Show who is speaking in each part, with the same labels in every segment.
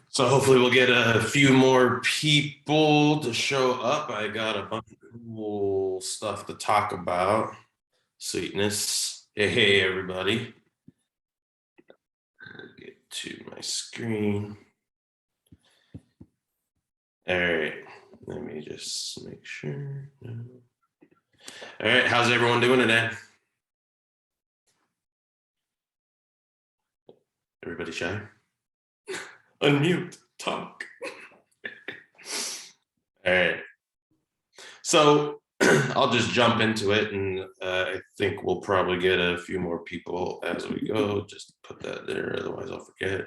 Speaker 1: So hopefully we'll get a few more people to show up. I got a bunch of cool stuff to talk about. Sweetness. Hey, everybody. I'll get to my screen. All right. Let me just make sure. All right. How's everyone doing today? Everybody shy? Unmute. Talk. All right. So I'll just jump into it, and I think we'll probably get a few more people as we go. Just put that there, otherwise I'll forget.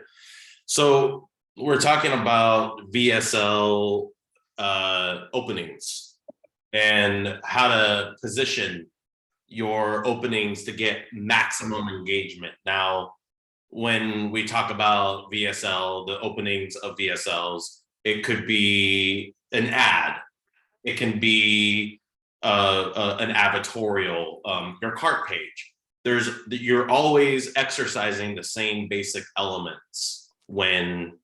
Speaker 1: So we're talking about VSL openings and how to position your openings to get maximum engagement. Now, when we talk about VSL, the openings of VSLs, it could be an ad. It can be an avatorial, your cart page. You're always exercising the same basic elements when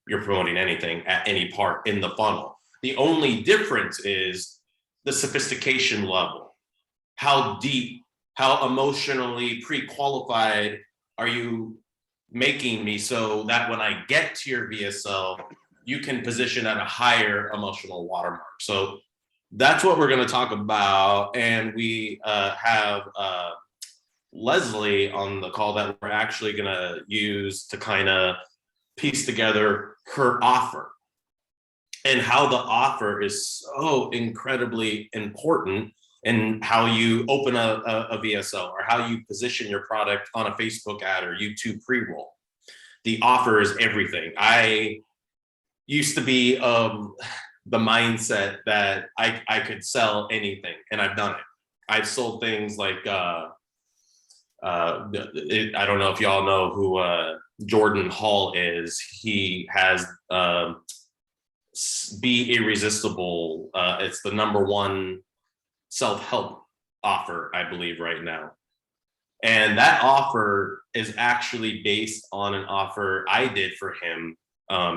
Speaker 1: you're promoting anything at any part in the funnel. The only difference is the sophistication level. How deep, how emotionally pre-qualified are you making me so that when I get to your VSL, you can position at a higher emotional watermark. So that's what we're going to talk about. And we have Leslie on the call that we're actually going to use to kind of piece together her offer and how the offer is so incredibly important in how you open a VSL or how you position your product on a Facebook ad or YouTube pre-roll. The offer is everything. I used to be the mindset that I could sell anything, and I've done it. I've sold things like I don't know if y'all know who Jordan Hall is. He has Be Irresistible. It's the #1 self-help offer, I believe, right now. And that offer is actually based on an offer I did for him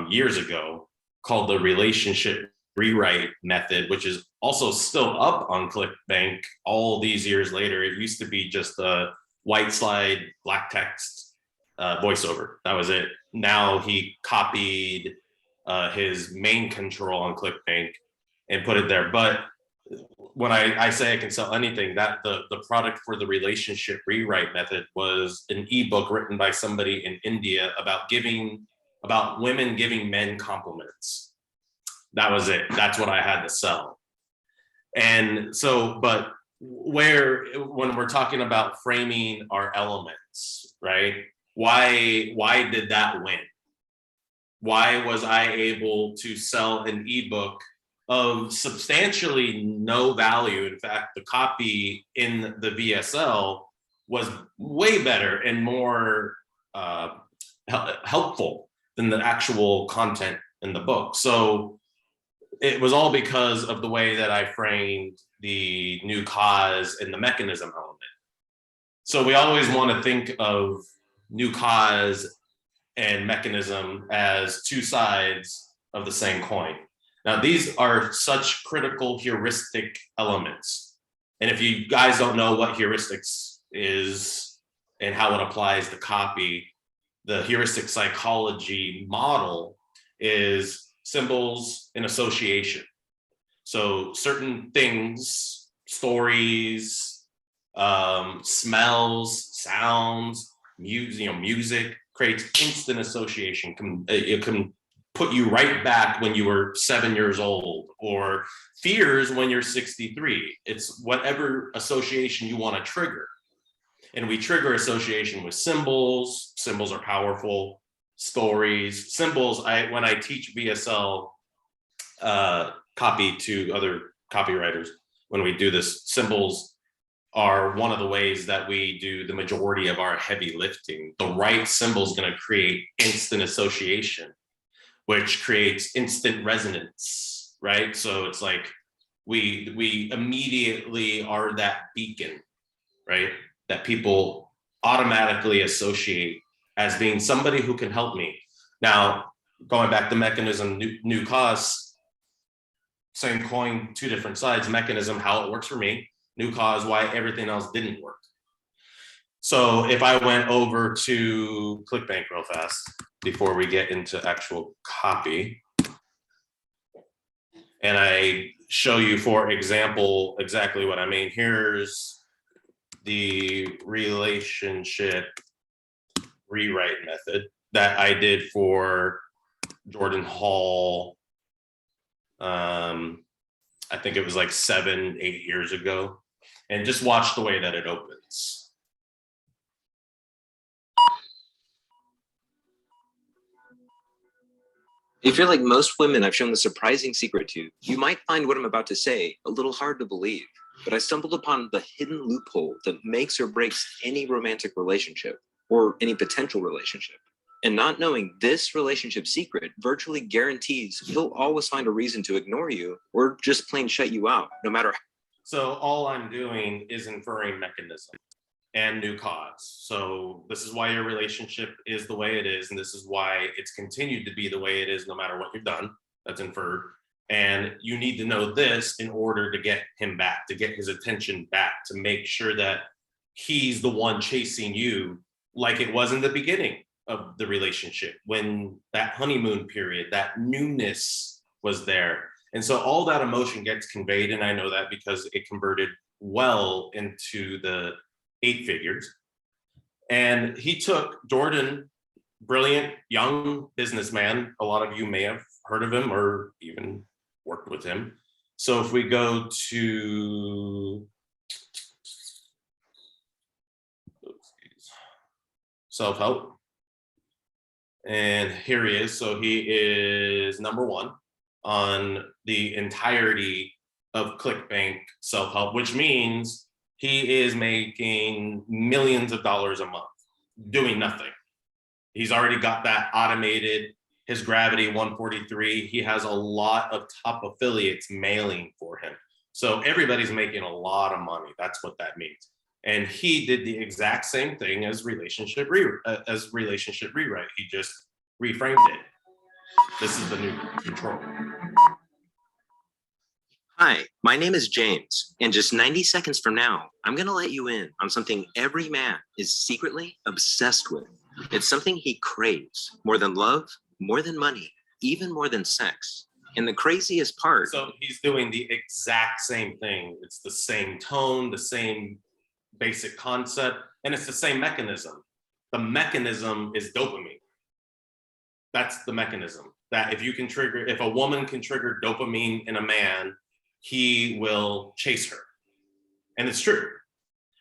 Speaker 1: years ago called the relationship rewrite method, which is also still up on ClickBank all these years later. It used to be just a white slide, black text voiceover. That was it. Now he copied his main control on ClickBank and put it there. But when I say I can sell anything, that the product for the relationship rewrite method was an ebook written by somebody in India about women giving men compliments. That was it. That's what I had to sell. And so, but when we're talking about framing our elements, right? Why did that win? Why was I able to sell an ebook of substantially no value? In fact, the copy in the VSL was way better and more helpful than the actual content in the book. So it was all because of the way that I framed the new cause and the mechanism element. So we always want to think of new cause and mechanism as two sides of the same coin. Now, these are such critical heuristic elements. And if you guys don't know what heuristics is and how it applies to copy, the heuristic psychology model is symbols and association. So certain things, stories, smells, sounds, music creates instant association. It can put you right back when you were 7 years old, or fears when you're 63. It's whatever association you want to trigger. And we trigger association with symbols. Symbols are powerful. Stories, symbols. When I teach VSL copy to other copywriters, when we do this, symbols are one of the ways that we do the majority of our heavy lifting. The right symbol is going to create instant association, which creates instant resonance, right? So it's like we immediately are that beacon, right? That people automatically associate as being somebody who can help me. Now, going back to mechanism, new cause, same coin, two different sides. Mechanism, how it works for me. New cause, why everything else didn't work. So if I went over to ClickBank real fast before we get into actual copy, and I show you, for example, exactly what I mean. Here's the relationship rewrite method that I did for Jordan Hall. I think it was like 7-8 years ago. And just watch the way that it opens.
Speaker 2: If you're like most women I've shown the surprising secret to, you might find what I'm about to say a little hard to believe, but I stumbled upon the hidden loophole that makes or breaks any romantic relationship or any potential relationship. And not knowing this relationship secret virtually guarantees he'll always find a reason to ignore you or just plain shut you out, no matter how.
Speaker 1: So all I'm doing is inferring mechanism and new cause. So this is why your relationship is the way it is, and this is why it's continued to be the way it is no matter what you've done. That's inferred. And you need to know this in order to get him back, to get his attention back, to make sure that he's the one chasing you like it was in the beginning of the relationship, when that honeymoon period, that newness was there. And so all that emotion gets conveyed, and I know that because it converted well into the 8 figures. And he took Jordan, brilliant young businessman. A lot of you may have heard of him or even worked with him. So if we go to self-help, and here he is. So he is #1 on the entirety of ClickBank self-help, which means he is making millions of dollars a month doing nothing. He's already got that automated, his Gravity 143. He has a lot of top affiliates mailing for him. So everybody's making a lot of money. That's what that means. And he did the exact same thing as relationship rewrite. He just reframed it. This is the new control.
Speaker 2: Hi, my name is James, and just 90 seconds from now, I'm going to let you in on something every man is secretly obsessed with. It's something he craves more than love, more than money, even more than sex. And the craziest part.
Speaker 1: So he's doing the exact same thing. It's the same tone, the same basic concept, and it's the same mechanism. The mechanism is dopamine. That's the mechanism. That if a woman can trigger dopamine in a man, he will chase her. And it's true.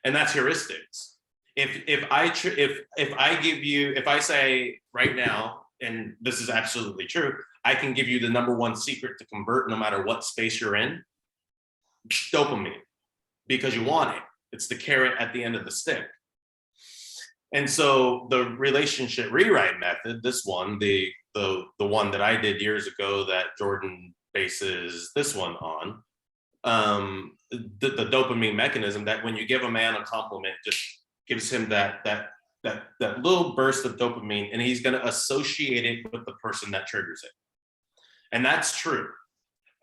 Speaker 1: And that's heuristics. If I say right now, and this is absolutely true, I can give you the #1 secret to convert no matter what space you're in, dopamine, because you want it. It's the carrot at the end of the stick. And so the relationship rewrite method, this one, the one that I did years ago that Jordan bases this one on, the dopamine mechanism, that when you give a man a compliment, just gives him that little burst of dopamine, and he's going to associate it with the person that triggers it. And that's true.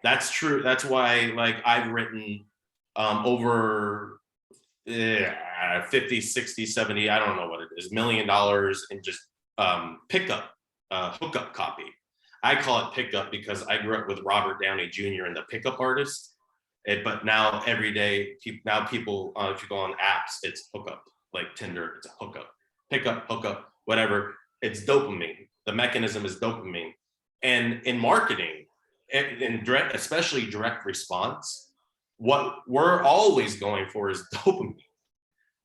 Speaker 1: That's true. That's why, like, I've written over 50, 60, 70, I don't know what it is, $1 million in just hookup copy. I call it pickup because I grew up with Robert Downey Jr. and the Pickup Artist. But now every day, people, if you go on apps, it's hookup, like Tinder, it's a hookup, pickup, hookup, whatever. It's dopamine. The mechanism is dopamine. And in marketing, especially direct response, what we're always going for is dopamine,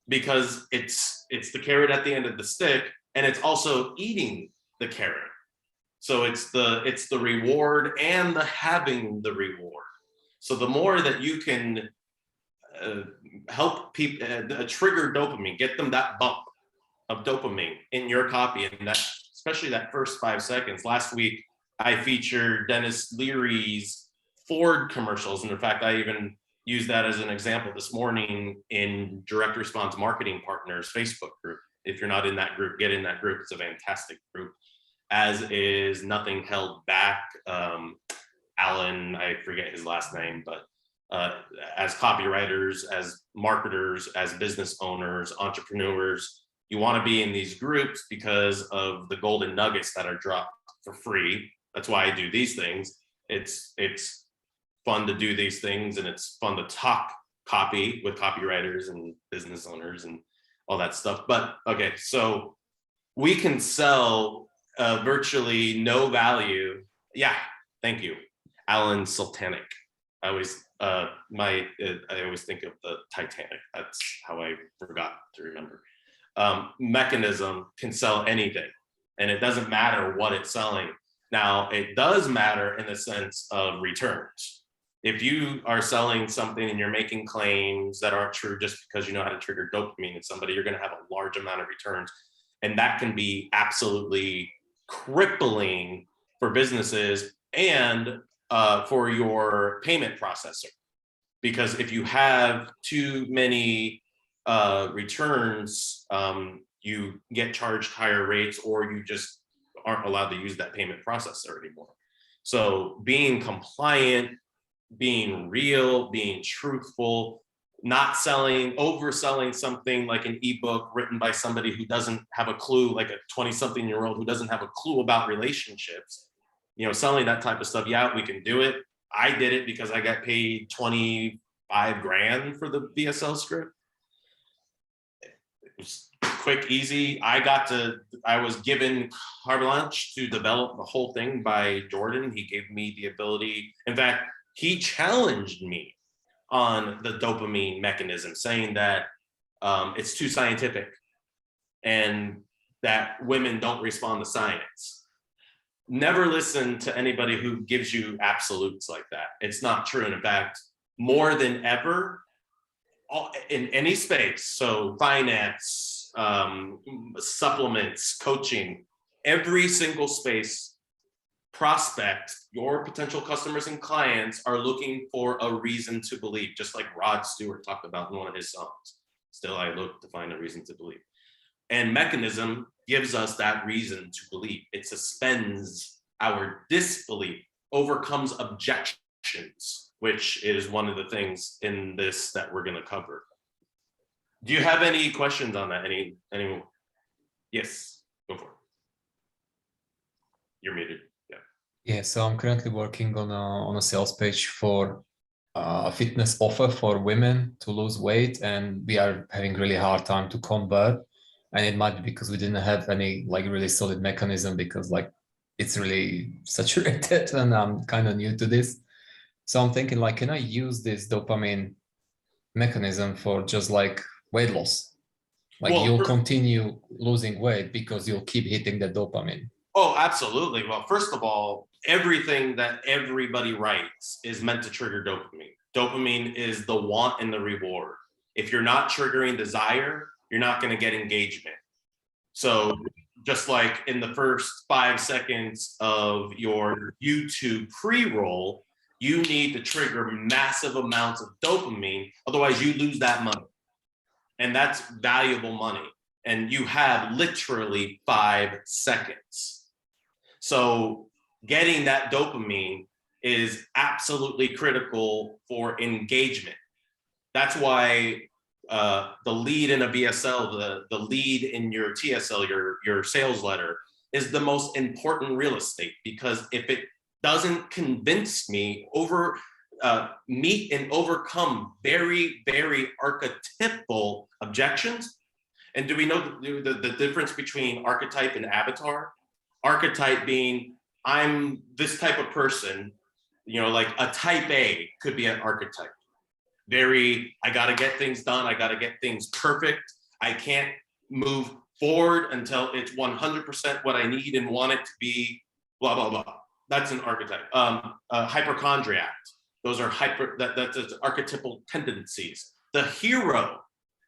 Speaker 1: because it's the carrot at the end of the stick, and it's also eating the carrot. So it's the reward and the having the reward. So the more that you can help people trigger dopamine, get them that bump of dopamine in your copy, and that, especially that first 5 seconds. Last week, I featured Dennis Leary's Ford commercials. And in fact, I even used that as an example this morning in Direct Response Marketing Partners Facebook group. If you're not in that group, get in that group. It's a fantastic group. as is Nothing Held Back. Alan, I forget his last name, but as copywriters, as marketers, as business owners, entrepreneurs, you want to be in these groups because of the golden nuggets that are dropped for free. That's why I do these things. It's fun to do these things, and it's fun to talk copy with copywriters and business owners and all that stuff. But okay, so we can sell virtually no value. Yeah, thank you, Alan Sultanic. I always think of the Titanic. That's how I forgot to remember. Mechanism can sell anything, and it doesn't matter what it's selling. Now, it does matter in the sense of returns. If you are selling something and you're making claims that aren't true just because you know how to trigger dopamine in somebody, you're going to have a large amount of returns. And that can be absolutely crippling for businesses and for your payment processor. Because if you have too many returns, you get charged higher rates, or you just aren't allowed to use that payment processor anymore. So being compliant, being real, being truthful, not overselling something like an ebook written by somebody who doesn't have a clue, like a 20-something-year-old who doesn't have a clue about relationships, selling that type of stuff. Yeah, we can do it. I did it because I got paid 25 grand for the VSL script. It was quick, easy. I was given carte blanche to develop the whole thing by Jordan. He gave me the ability. In fact, he challenged me on the dopamine mechanism, saying that it's too scientific and that women don't respond to science. Never listen to anybody who gives you absolutes like that. It's not true. And in fact, more than ever, in any space, so finance, supplements, coaching, every single space, prospects, your potential customers and clients are looking for a reason to believe, just like Rod Stewart talked about in one of his songs. Still, I look to find a reason to believe. And mechanism gives us that reason to believe. It suspends our disbelief, overcomes objections, which is one of the things in this that we're going to cover. Do you have any questions on that? Anyone? Yes, go for it. You're muted.
Speaker 3: Yeah, so I'm currently working on a sales page for a fitness offer for women to lose weight, and we are having really hard time to convert. And it might be because we didn't have any really solid mechanism, because it's really saturated and I'm kind of new to this. So I'm thinking can I use this dopamine mechanism for just weight loss? You'll continue losing weight because you'll keep hitting the dopamine.
Speaker 1: Oh, absolutely. Well, first of all, everything that everybody writes is meant to trigger dopamine. Dopamine is the want and the reward. If you're not triggering desire, you're not going to get engagement. So just like in the first 5 seconds of your YouTube pre-roll, you need to trigger massive amounts of dopamine. Otherwise, you lose that money. And that's valuable money. And you have literally 5 seconds. So getting that dopamine is absolutely critical for engagement. That's why the lead in a VSL, the lead in your TSL, your sales letter, is the most important real estate, because if it doesn't convince me, meet and overcome very, very archetypal objections. And do we know the difference between archetype and avatar? Archetype being, I'm this type of person, like a type A could be an archetype. I got to get things done. I got to get things perfect. I can't move forward until it's 100% what I need and want it to be, blah, blah, blah. That's an archetype. Hypochondriac. Those are that's archetypal tendencies. The hero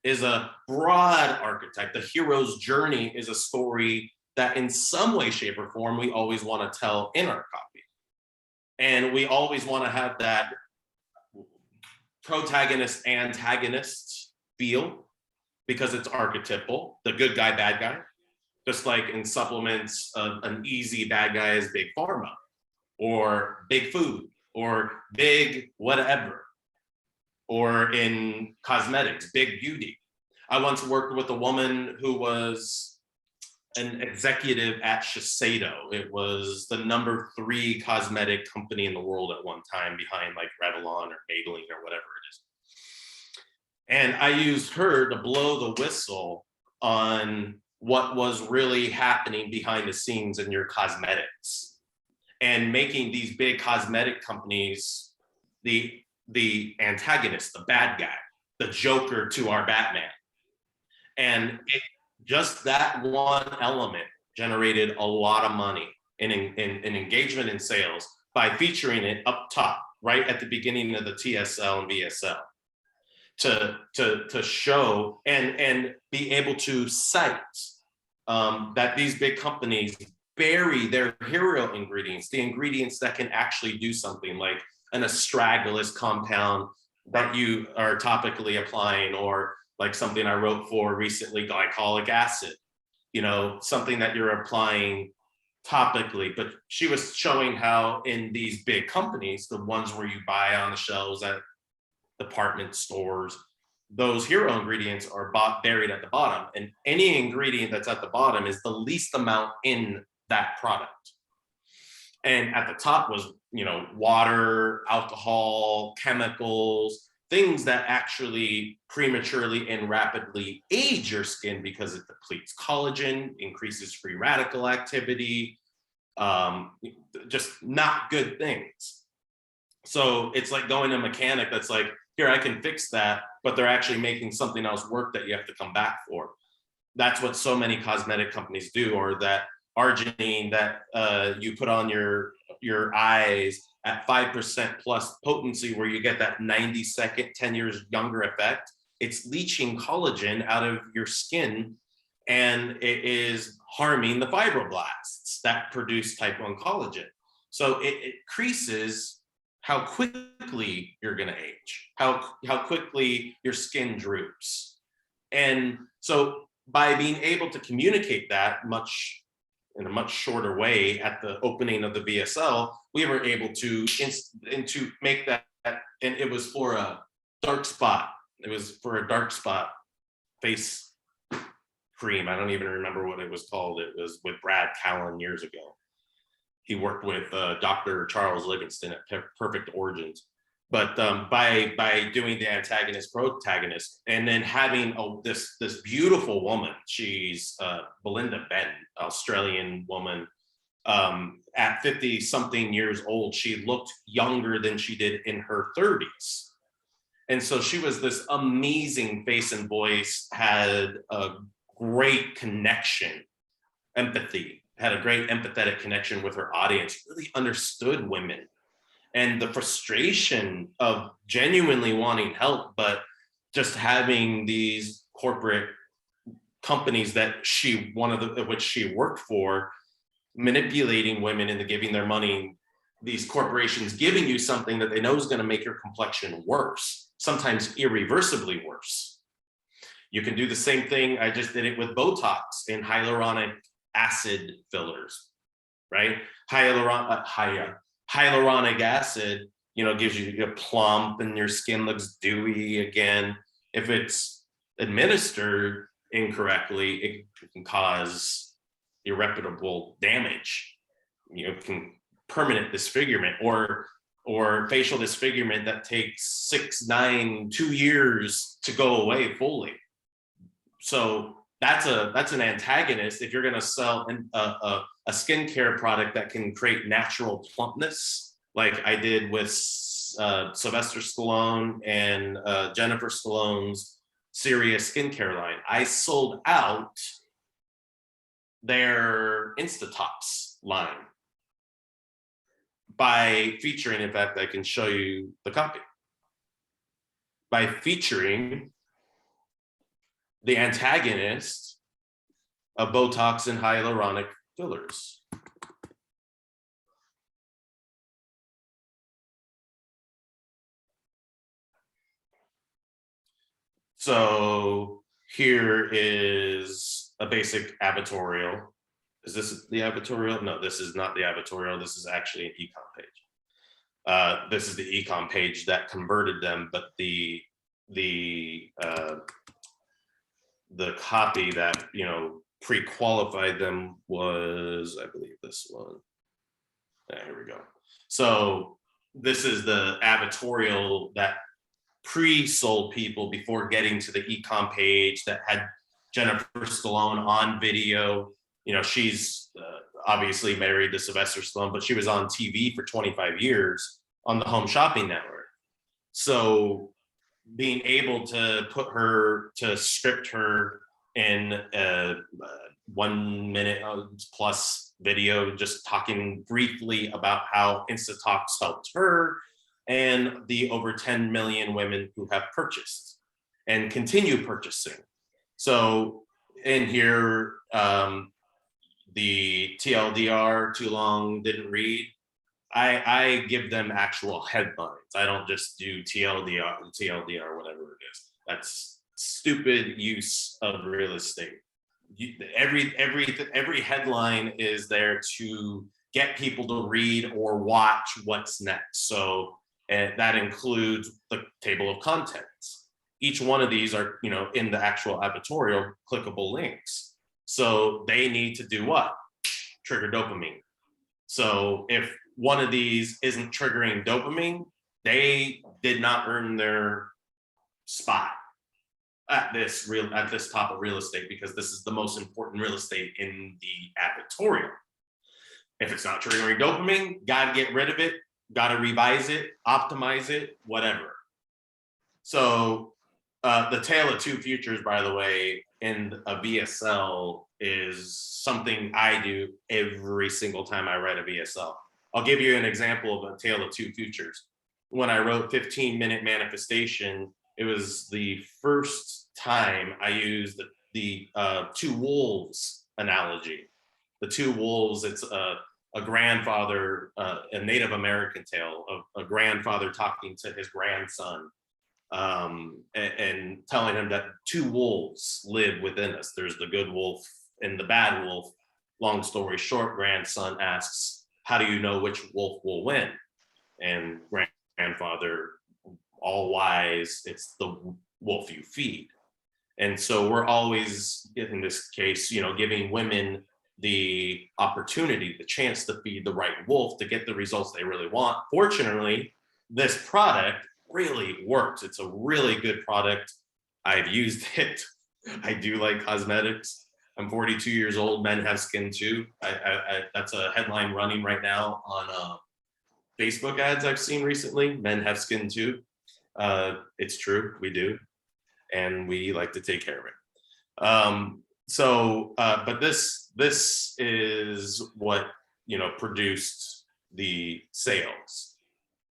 Speaker 1: is a broad archetype. The hero's journey is a story that in some way, shape, or form, we always want to tell in our copy. And we always want to have that protagonist, antagonist feel, because it's archetypal, the good guy, bad guy. Just like in supplements, an easy bad guy is big pharma or big food or big whatever, or in cosmetics, big beauty. I once worked with a woman who was an executive at Shiseido. It was the #3 cosmetic company in the world at one time, behind like Revlon or Maybelline or whatever it is. And I used her to blow the whistle on what was really happening behind the scenes in your cosmetics, and making these big cosmetic companies the antagonist, the bad guy, the Joker to our Batman. And just that one element generated a lot of money in engagement and sales by featuring it up top, right at the beginning of the TSL and VSL, to show and be able to cite that these big companies bury their hero ingredients, the ingredients that can actually do something, like an astragalus compound that you are topically applying, or like something I wrote for recently, glycolic acid, something that you're applying topically. But she was showing how in these big companies, the ones where you buy on the shelves at department stores, those hero ingredients are buried at the bottom, and any ingredient that's at the bottom is the least amount in that product. And at the top was, water, alcohol, chemicals, things that actually prematurely and rapidly age your skin because it depletes collagen, increases free radical activity, just not good things. So it's like going to a mechanic that's like, here, I can fix that, but they're actually making something else work that you have to come back for. That's what so many cosmetic companies do, or that arginine that you put on your eyes at 5% plus potency, where you get that 90-second, 10 years younger effect. It's leaching collagen out of your skin, and it is harming the fibroblasts that produce type 1 collagen. So it increases how quickly you're going to age, how quickly your skin droops. And so by being able to communicate that in a much shorter way at the opening of the VSL, we were able to make that, and it was for a dark spot. It was for a dark spot face cream. I don't even remember what it was called. It was with Brad Callen years ago. He worked with Dr. Charles Livingston at Perfect Origins. But by doing the antagonist protagonist, and then having this beautiful woman, she's Belinda Benton, Australian woman, at 50 something years old, she looked younger than she did in her 30s. And so she was this amazing face and voice, had a great connection, empathy, had a great empathetic connection with her audience, really understood women and the frustration of genuinely wanting help, but just having these corporate companies that which she worked for, manipulating women into giving their money, these corporations giving you something that they know is going to make your complexion worse, sometimes irreversibly worse. You can do the same thing. I just did it with Botox and hyaluronic acid fillers, right? Hyaluronic acid, gives you a plump and your skin looks dewy again. If it's administered incorrectly, it can cause irreparable damage. It can permanent disfigurement or facial disfigurement that takes 6, 9, 2 years to go away fully. So that's an antagonist. If you're going to sell a skincare product that can create natural plumpness, like I did with Sylvester Stallone and Jennifer Stallone's Serious skincare line, I sold out their Instatops line by featuring, in fact, I can show you the copy, by featuring the antagonist of Botox and hyaluronic fillers. So here is a basic advertorial. Is this the advertorial? No, this is not the advertorial. This is actually an ecom page. This is the ecom page that converted them, but the copy that, you know, pre-qualified them was, I believe, this one. Here we go. So this is the advertorial that pre-sold people before getting to the ecom page that had Jennifer Stallone on video. You know, she's obviously married to Sylvester Stallone, but she was on TV for 25 years on the Home Shopping Network. So being able to script her in a 1 minute plus video, just talking briefly about how Instatalks helped her and the over 10 million women who have purchased and continue purchasing. So in here, the TLDR, too long, didn't read. I give them actual headlines. I don't just do TLDR, whatever it is. That's stupid use of real estate. Every headline is there to get people to read or watch what's next. So, and that includes the table of contents. Each one of these are, you know, in the actual advertorial clickable links. So they need to do what? Trigger dopamine. So if one of these isn't triggering dopamine, they did not earn their spot at this top of real estate, because this is the most important real estate in the advertorial. If it's not triggering dopamine, gotta get rid of it, gotta revise it, optimize it, whatever. So the tale of two futures, by the way, in a VSL is something I do every single time I write a VSL. I'll give you an example of a tale of two futures. When I wrote 15-minute manifestation, it was the first time I used the two wolves analogy. The two wolves, it's a grandfather, a Native American tale of a grandfather talking to his grandson, and telling him that two wolves live within us. There's the good wolf and the bad wolf. Long story short, grandson asks, how do you know which wolf will win? And grandfather, all wise, it's the wolf you feed. And so we're always, in this case, you know, giving women the opportunity, the chance to feed the right wolf to get the results they really want. Fortunately, this product really works. It's a really good product. I've used it. I do like cosmetics. I'm 42 years old. Men have skin too. That's a headline running right now on Facebook ads I've seen recently. Men have skin too. It's true, we do, and we like to take care of it. But this is what, you know, produced the sales.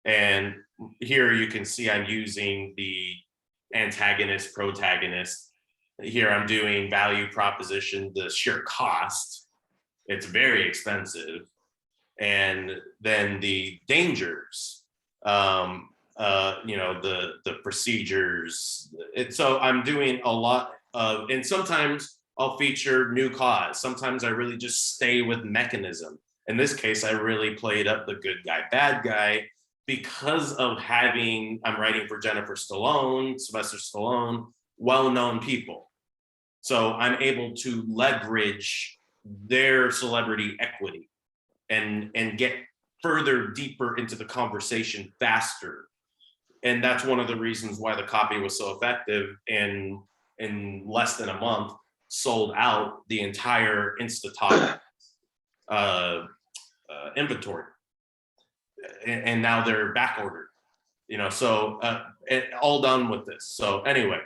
Speaker 1: And here you can see I'm using the antagonist, protagonist. Here I'm doing value proposition, the sheer cost. It's very expensive. And then the dangers, you know, the procedures. So I'm doing a lot of, and sometimes I'll feature new cause. Sometimes I really just stay with mechanism. In this case, I really played up the good guy, bad guy, because of having, I'm writing for Jennifer Stallone, Sylvester Stallone, well-known people. So I'm able to leverage their celebrity equity and get further deeper into the conversation faster. And that's one of the reasons why the copy was so effective, and in less than a month sold out the entire Instatalk inventory. And now they're back ordered, you know, so all done with this. So anyway,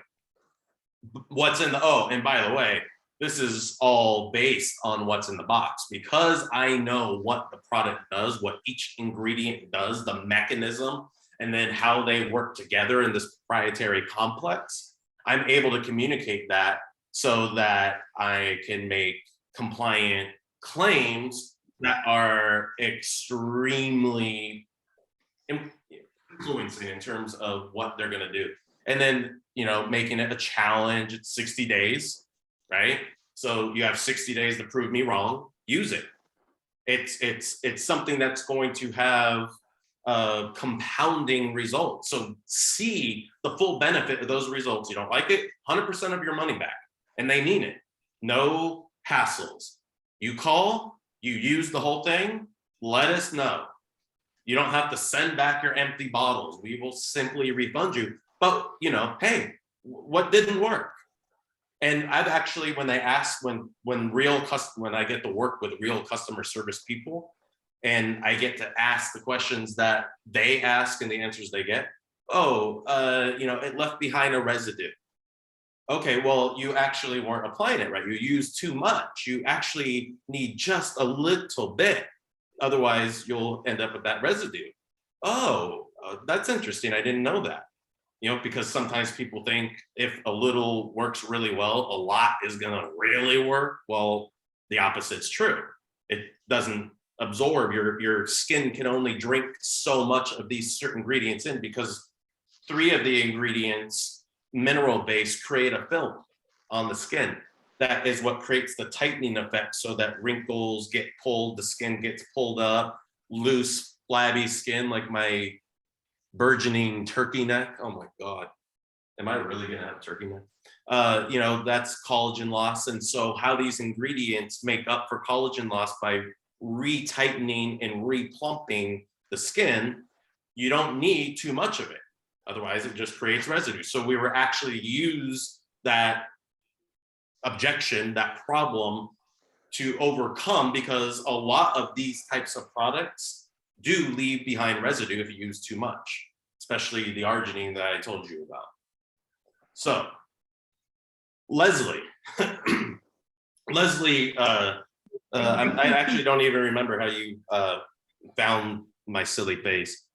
Speaker 1: what's in the, oh, and by the way, this is all based on what's in the box, because I know what the product does, what each ingredient does, the mechanism, and then how they work together in this proprietary complex. I'm able to communicate that so that I can make compliant claims that are extremely influencing in terms of what they're going to do. And then, you know, making it a challenge, it's 60 days, right? So you have 60 days to prove me wrong, use it. It's something that's going to have compounding results. So see the full benefit of those results. You don't like it, 100% of your money back. And they mean it. No hassles. You call, you use the whole thing, let us know. You don't have to send back your empty bottles. We will simply refund you. But, you know, hey, what didn't work? And I've actually, when they ask, when I get to work with real customer service people, and I get to ask the questions that they ask and the answers they get, it left behind a residue. Okay, well, you actually weren't applying it right. You used too much. You actually need just a little bit. Otherwise, you'll end up with that residue. That's interesting. I didn't know that. You know, because sometimes people think if a little works really well, a lot is going to really work. Well, the opposite's true. It doesn't absorb. Your skin can only drink so much of these certain ingredients in, because 3 of the ingredients, mineral base, create a film on the skin. That is what creates the tightening effect, so that wrinkles get pulled, the skin gets pulled up, loose, flabby skin, like my burgeoning turkey neck. Oh my God, am I really gonna have turkey neck? That's collagen loss. And so how these ingredients make up for collagen loss by retightening and replumping the skin, you don't need too much of it. Otherwise, it just creates residue. So we were actually use that objection, that problem, to overcome, because a lot of these types of products do leave behind residue if you use too much, especially the arginine that I told you about. So, Leslie, I actually don't even remember how you found my silly face.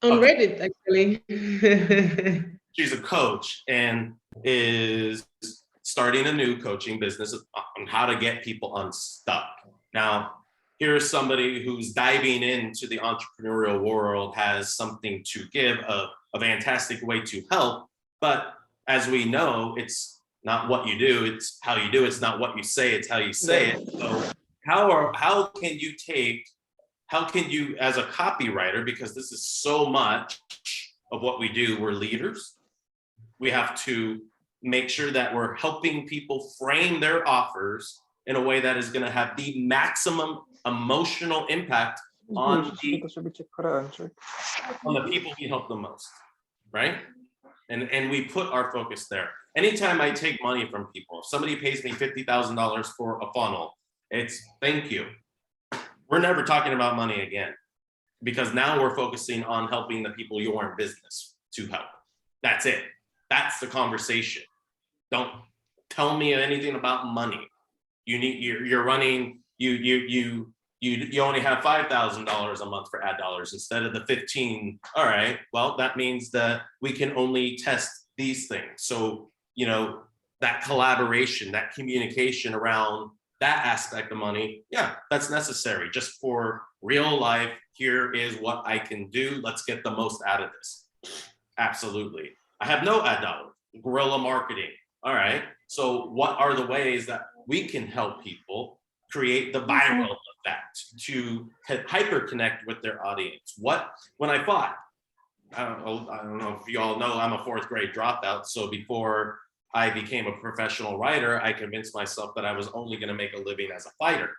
Speaker 4: On Reddit, actually.
Speaker 1: She's a coach and is starting a new coaching business on how to get people unstuck. Now, here's somebody who's diving into the entrepreneurial world, has something to give, a fantastic way to help. But as we know, it's not what you do, it's how you do. It's not what you say, it's how you say it. So how can you, as a copywriter, because this is so much of what we do, we're leaders. We have to make sure that we're helping people frame their offers in a way that is going to have the maximum emotional impact on the people we help the most, right? And we put our focus there. Anytime I take money from people, if somebody pays me $50,000 for a funnel, it's thank you. We're never talking about money again, because now we're focusing on helping the people you're in business to help. That's it. That's the conversation. Don't tell me anything about money. You're running, you only have $5,000 a month for ad dollars instead of the 15. All right, well, that means that we can only test these things. So, that collaboration, that communication around that aspect of money, yeah, that's necessary just for real life. Here is what I can do. Let's get the most out of this. Absolutely. I have no ad dollars, guerrilla marketing. All right. So what are the ways that we can help people create the viral effect to hyper connect with their audience? When I fought, I don't know if you all know, I'm a 4th grade dropout. So before I became a professional writer, I convinced myself that I was only going to make a living as a fighter.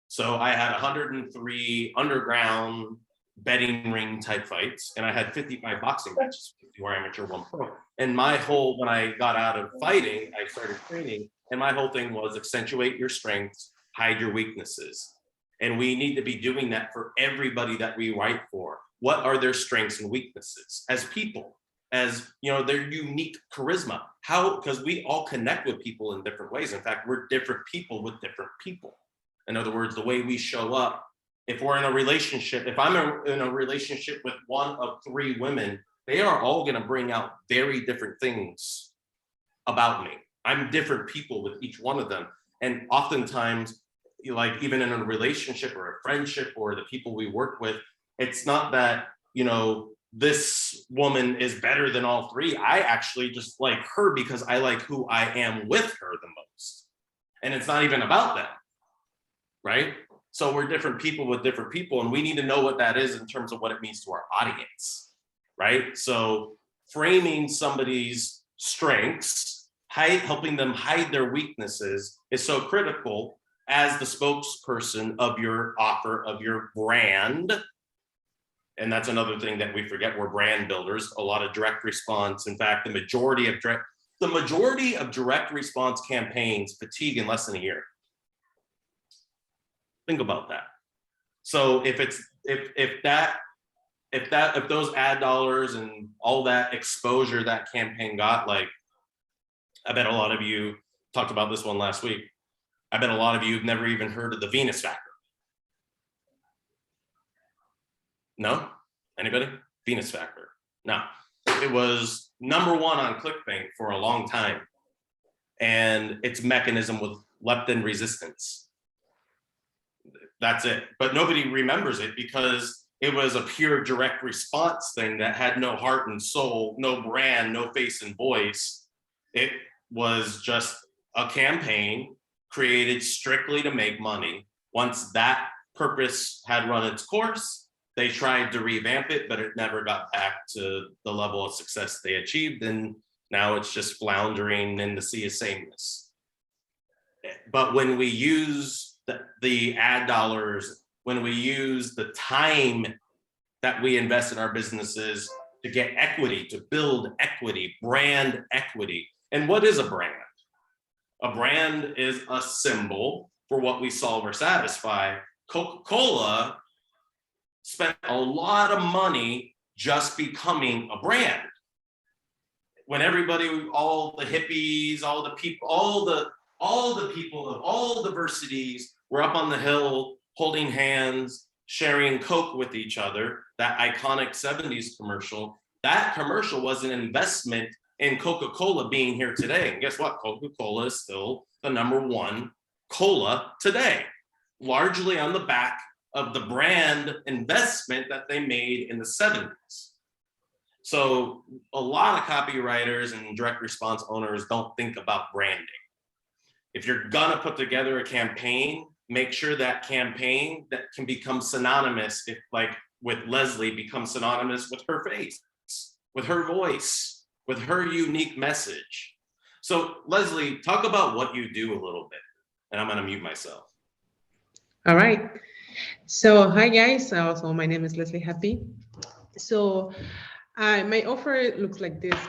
Speaker 1: So I had 103 underground betting ring type fights, and I had 55 boxing matches, 54 amateur, 1 pro. And when I got out of fighting, I started training, and my whole thing was accentuate your strengths, hide your weaknesses. And we need to be doing that for everybody that we write for. What are their strengths and weaknesses as people? As their unique charisma. How? Because we all connect with people in different ways. In fact, we're different people with different people. In other words, the way we show up. If we're in a relationship, if I'm in a relationship with 1 of 3 women, they are all going to bring out very different things about me. I'm different people with each one of them. And oftentimes, like even in a relationship or a friendship or the people we work with, it's not that, this woman is better than all 3. I actually just like her because I like who I am with her the most. And it's not even about them, right? So we're different people with different people, and we need to know what that is in terms of what it means to our audience, right? So framing somebody's strengths, helping them hide their weaknesses is so critical as the spokesperson of your offer, of your brand. And that's another thing that we forget. We're brand builders. A lot of direct response. In fact, the majority of direct response campaigns fatigue in less than a year. Think about that. So if those ad dollars and all that exposure that campaign got, like, I bet a lot of you talked about this one last week. I bet a lot of you have never even heard of the Venus Factor. No? Anybody? Venus Factor. No. It was #1 on ClickBank for a long time. And its mechanism was leptin resistance. That's it. But nobody remembers it because it was a pure direct response thing that had no heart and soul, no brand, no face and voice. It was just a campaign created strictly to make money. Once that purpose had run its course, they tried to revamp it, but it never got back to the level of success they achieved. And now it's just floundering in the sea of sameness. But when we use the ad dollars, when we use the time that we invest in our businesses to get equity, to build equity, brand equity. And what is a brand? A brand is a symbol for what we solve or satisfy. Coca-Cola spent a lot of money just becoming a brand. When everybody, all the hippies, all the people, all the people of all diversities were up on the hill holding hands, sharing Coke with each other, that iconic 70s commercial, that commercial was an investment in Coca-Cola being here today. And guess what? Coca-Cola is still the #1 cola today, largely on the back of the brand investment that they made in the 70s. So a lot of copywriters and direct response owners don't think about branding. If you're gonna put together a campaign, make sure that campaign that can become synonymous, if like with Leslie, becomes synonymous with her face, with her voice, with her unique message. So Leslie, talk about what you do a little bit, and I'm gonna mute myself.
Speaker 4: All right. So hi guys. So my name is Leslie Happy. So my offer looks like this.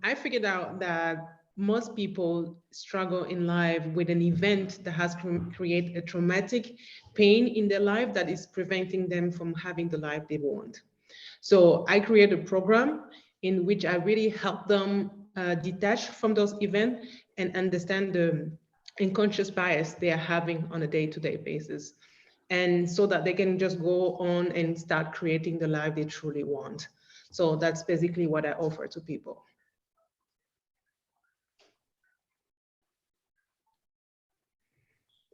Speaker 4: I figured out that most people struggle in life with an event that has created a traumatic pain in their life that is preventing them from having the life they want. So I created a program in which I really help them detach from those events and understand the unconscious bias they are having on a day-to-day basis. And so that they can just go on and start creating the life they truly want. So that's basically what I offer to people.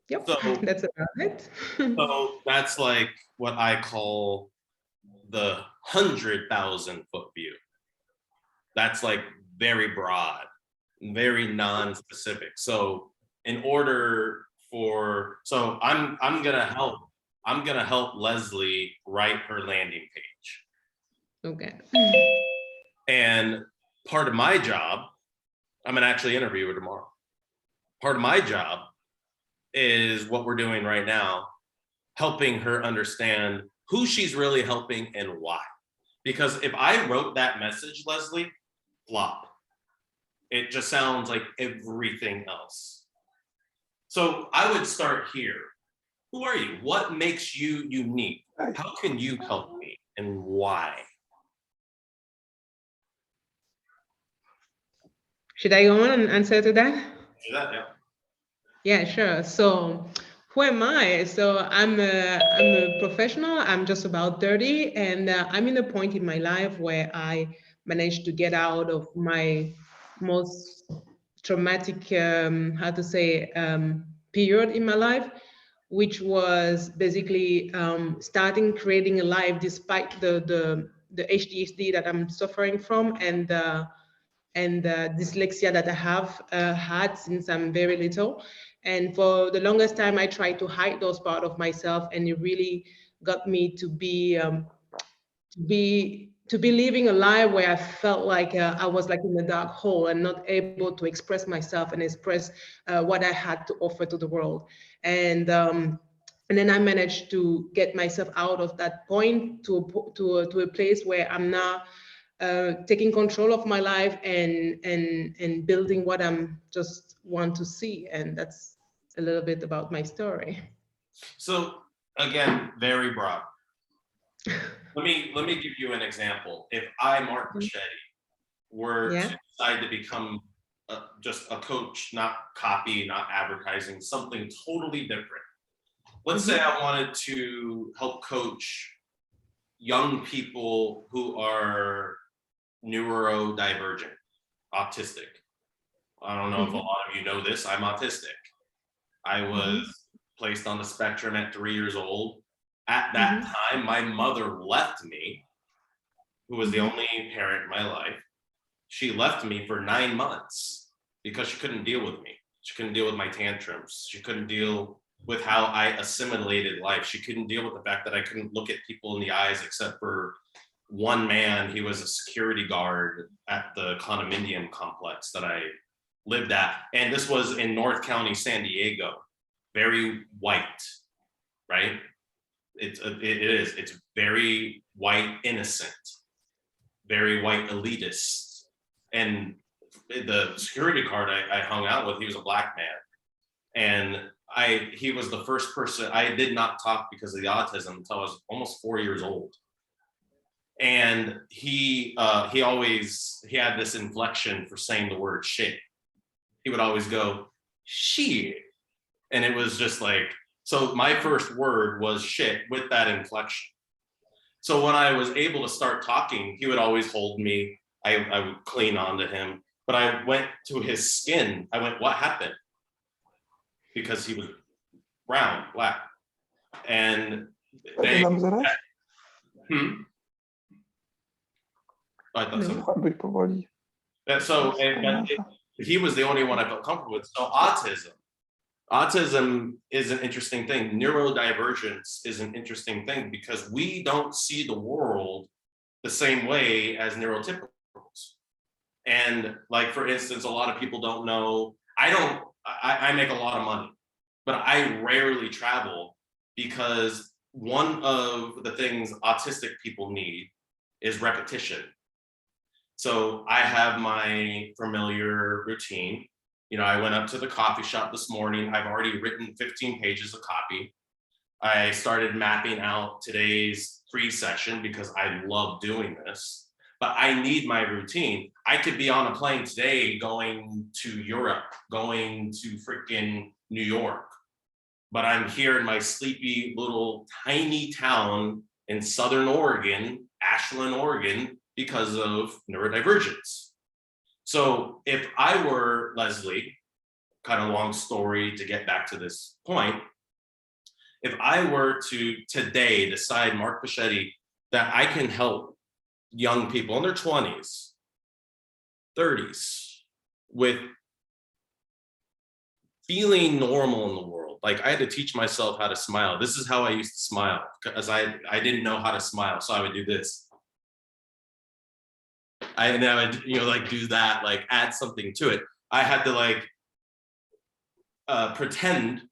Speaker 4: Yep,
Speaker 1: So
Speaker 4: that's about it.
Speaker 1: So that's like what I call the 100,000 foot view. That's like very broad, very non-specific. So in order for, so I'm gonna help Leslie write her landing page.
Speaker 4: Okay.
Speaker 1: And part of my job, I'm gonna actually interview her tomorrow. Part of my job is what we're doing right now, helping her understand who she's really helping and why. Because if I wrote that message, Leslie, flop. It just sounds like everything else. So I would start here. Who are you? What makes you unique? How can you help me and why?
Speaker 4: Should I go on and answer to that?
Speaker 1: Do that, yeah.
Speaker 4: Yeah, sure. So who am I? So I'm a professional. I'm just about 30, and I'm in a point in my life where I managed to get out of my most traumatic, period in my life, which was basically starting creating a life despite the HDHD that I'm suffering from, and and the dyslexia that I have had since I'm very little. And for the longest time, I tried to hide those parts of myself, and it really got me to be living a life where I felt like I was like in a dark hole and not able to express myself and express what I had to offer to the world. And then I managed to get myself out of that point to a place where I'm now taking control of my life and building what I'm just want to see. And that's a little bit about my story.
Speaker 1: So again, very broad. Let me give you an example. If I, Mark Pachetti, were to decide to become just a coach, not copy, not advertising, something totally different. Let's say I wanted to help coach young people who are neurodivergent, autistic. I don't know if a lot of you know this, I'm autistic. I was placed on the spectrum at 3 years old. At that time, my mother left me, who was the only parent in my life. She left me for 9 months because she couldn't deal with me. She couldn't deal with my tantrums. She couldn't deal with how I assimilated life. She couldn't deal with the fact that I couldn't look at people in the eyes except for one man. He was a security guard at the condominium complex that I lived at. And this was in North County, San Diego. Very white, right? It's very white, innocent, very white, elitist. And the security guard I hung out with, he was a black man. And he was the first person. I did not talk because of the autism until I was almost 4 years old. And he had this inflection for saying the word shit. He would always go, shit. And it was just like, so my first word was shit with that inflection. So when I was able to start talking, he would always hold me. I would clean onto him, but I went to his skin. I went, what happened? Because he was brown, black. And they, I thought so. So he was the only one I felt comfortable with. So autism is an interesting thing. Neurodivergence is an interesting thing because we don't see the world the same way as neurotypicals. And like, for instance, a lot of people don't know, I make a lot of money, but I rarely travel because one of the things autistic people need is repetition. So I have my familiar routine. You know, I went up to the coffee shop this morning. I've already written 15 pages of copy. I started mapping out today's pre-session because I love doing this, but I need my routine. I could be on a plane today going to Europe, going to freaking New York, but I'm here in my sleepy little tiny town in Southern Oregon, Ashland, Oregon, because of neurodivergence. So if I were Leslie, kind of long story to get back to this point, if I were to today decide, Mark Pachetti, that I can help young people in their 20s, 30s, with feeling normal in the world. Like, I had to teach myself how to smile. This is how I used to smile, because I didn't know how to smile, so I would do this. And I would, like, do that, like, add something to it. I had to, like, pretend.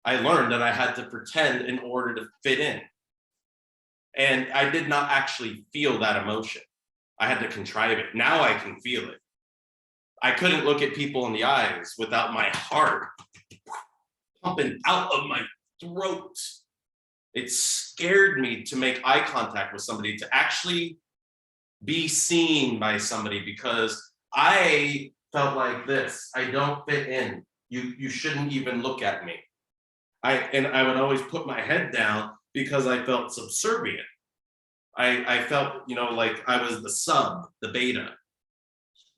Speaker 1: I learned that I had to pretend in order to fit in. And I did not actually feel that emotion. I had to contrive it. Now I can feel it. I couldn't look at people in the eyes without my heart pumping out of my throat. It scared me to make eye contact with somebody, to actually be seen by somebody, because I felt like this. I don't fit in. You shouldn't even look at me. I would always put my head down because I felt subservient. I felt, like I was the sub, the beta,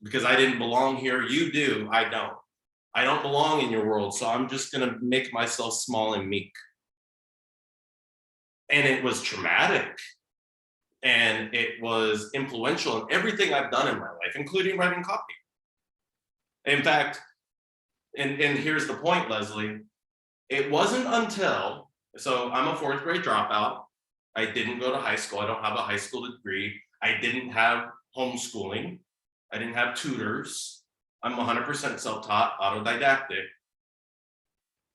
Speaker 1: because I didn't belong here. You do, I don't. I don't belong in your world, so I'm just gonna make myself small and meek. And it was traumatic. And it was influential in everything I've done in my life, including writing copy. In fact, and here's the point, Leslie, it wasn't until, so I'm a 4th grade dropout. I didn't go to high school. I don't have a high school degree. I didn't have homeschooling. I didn't have tutors. I'm 100% self-taught, autodidactic.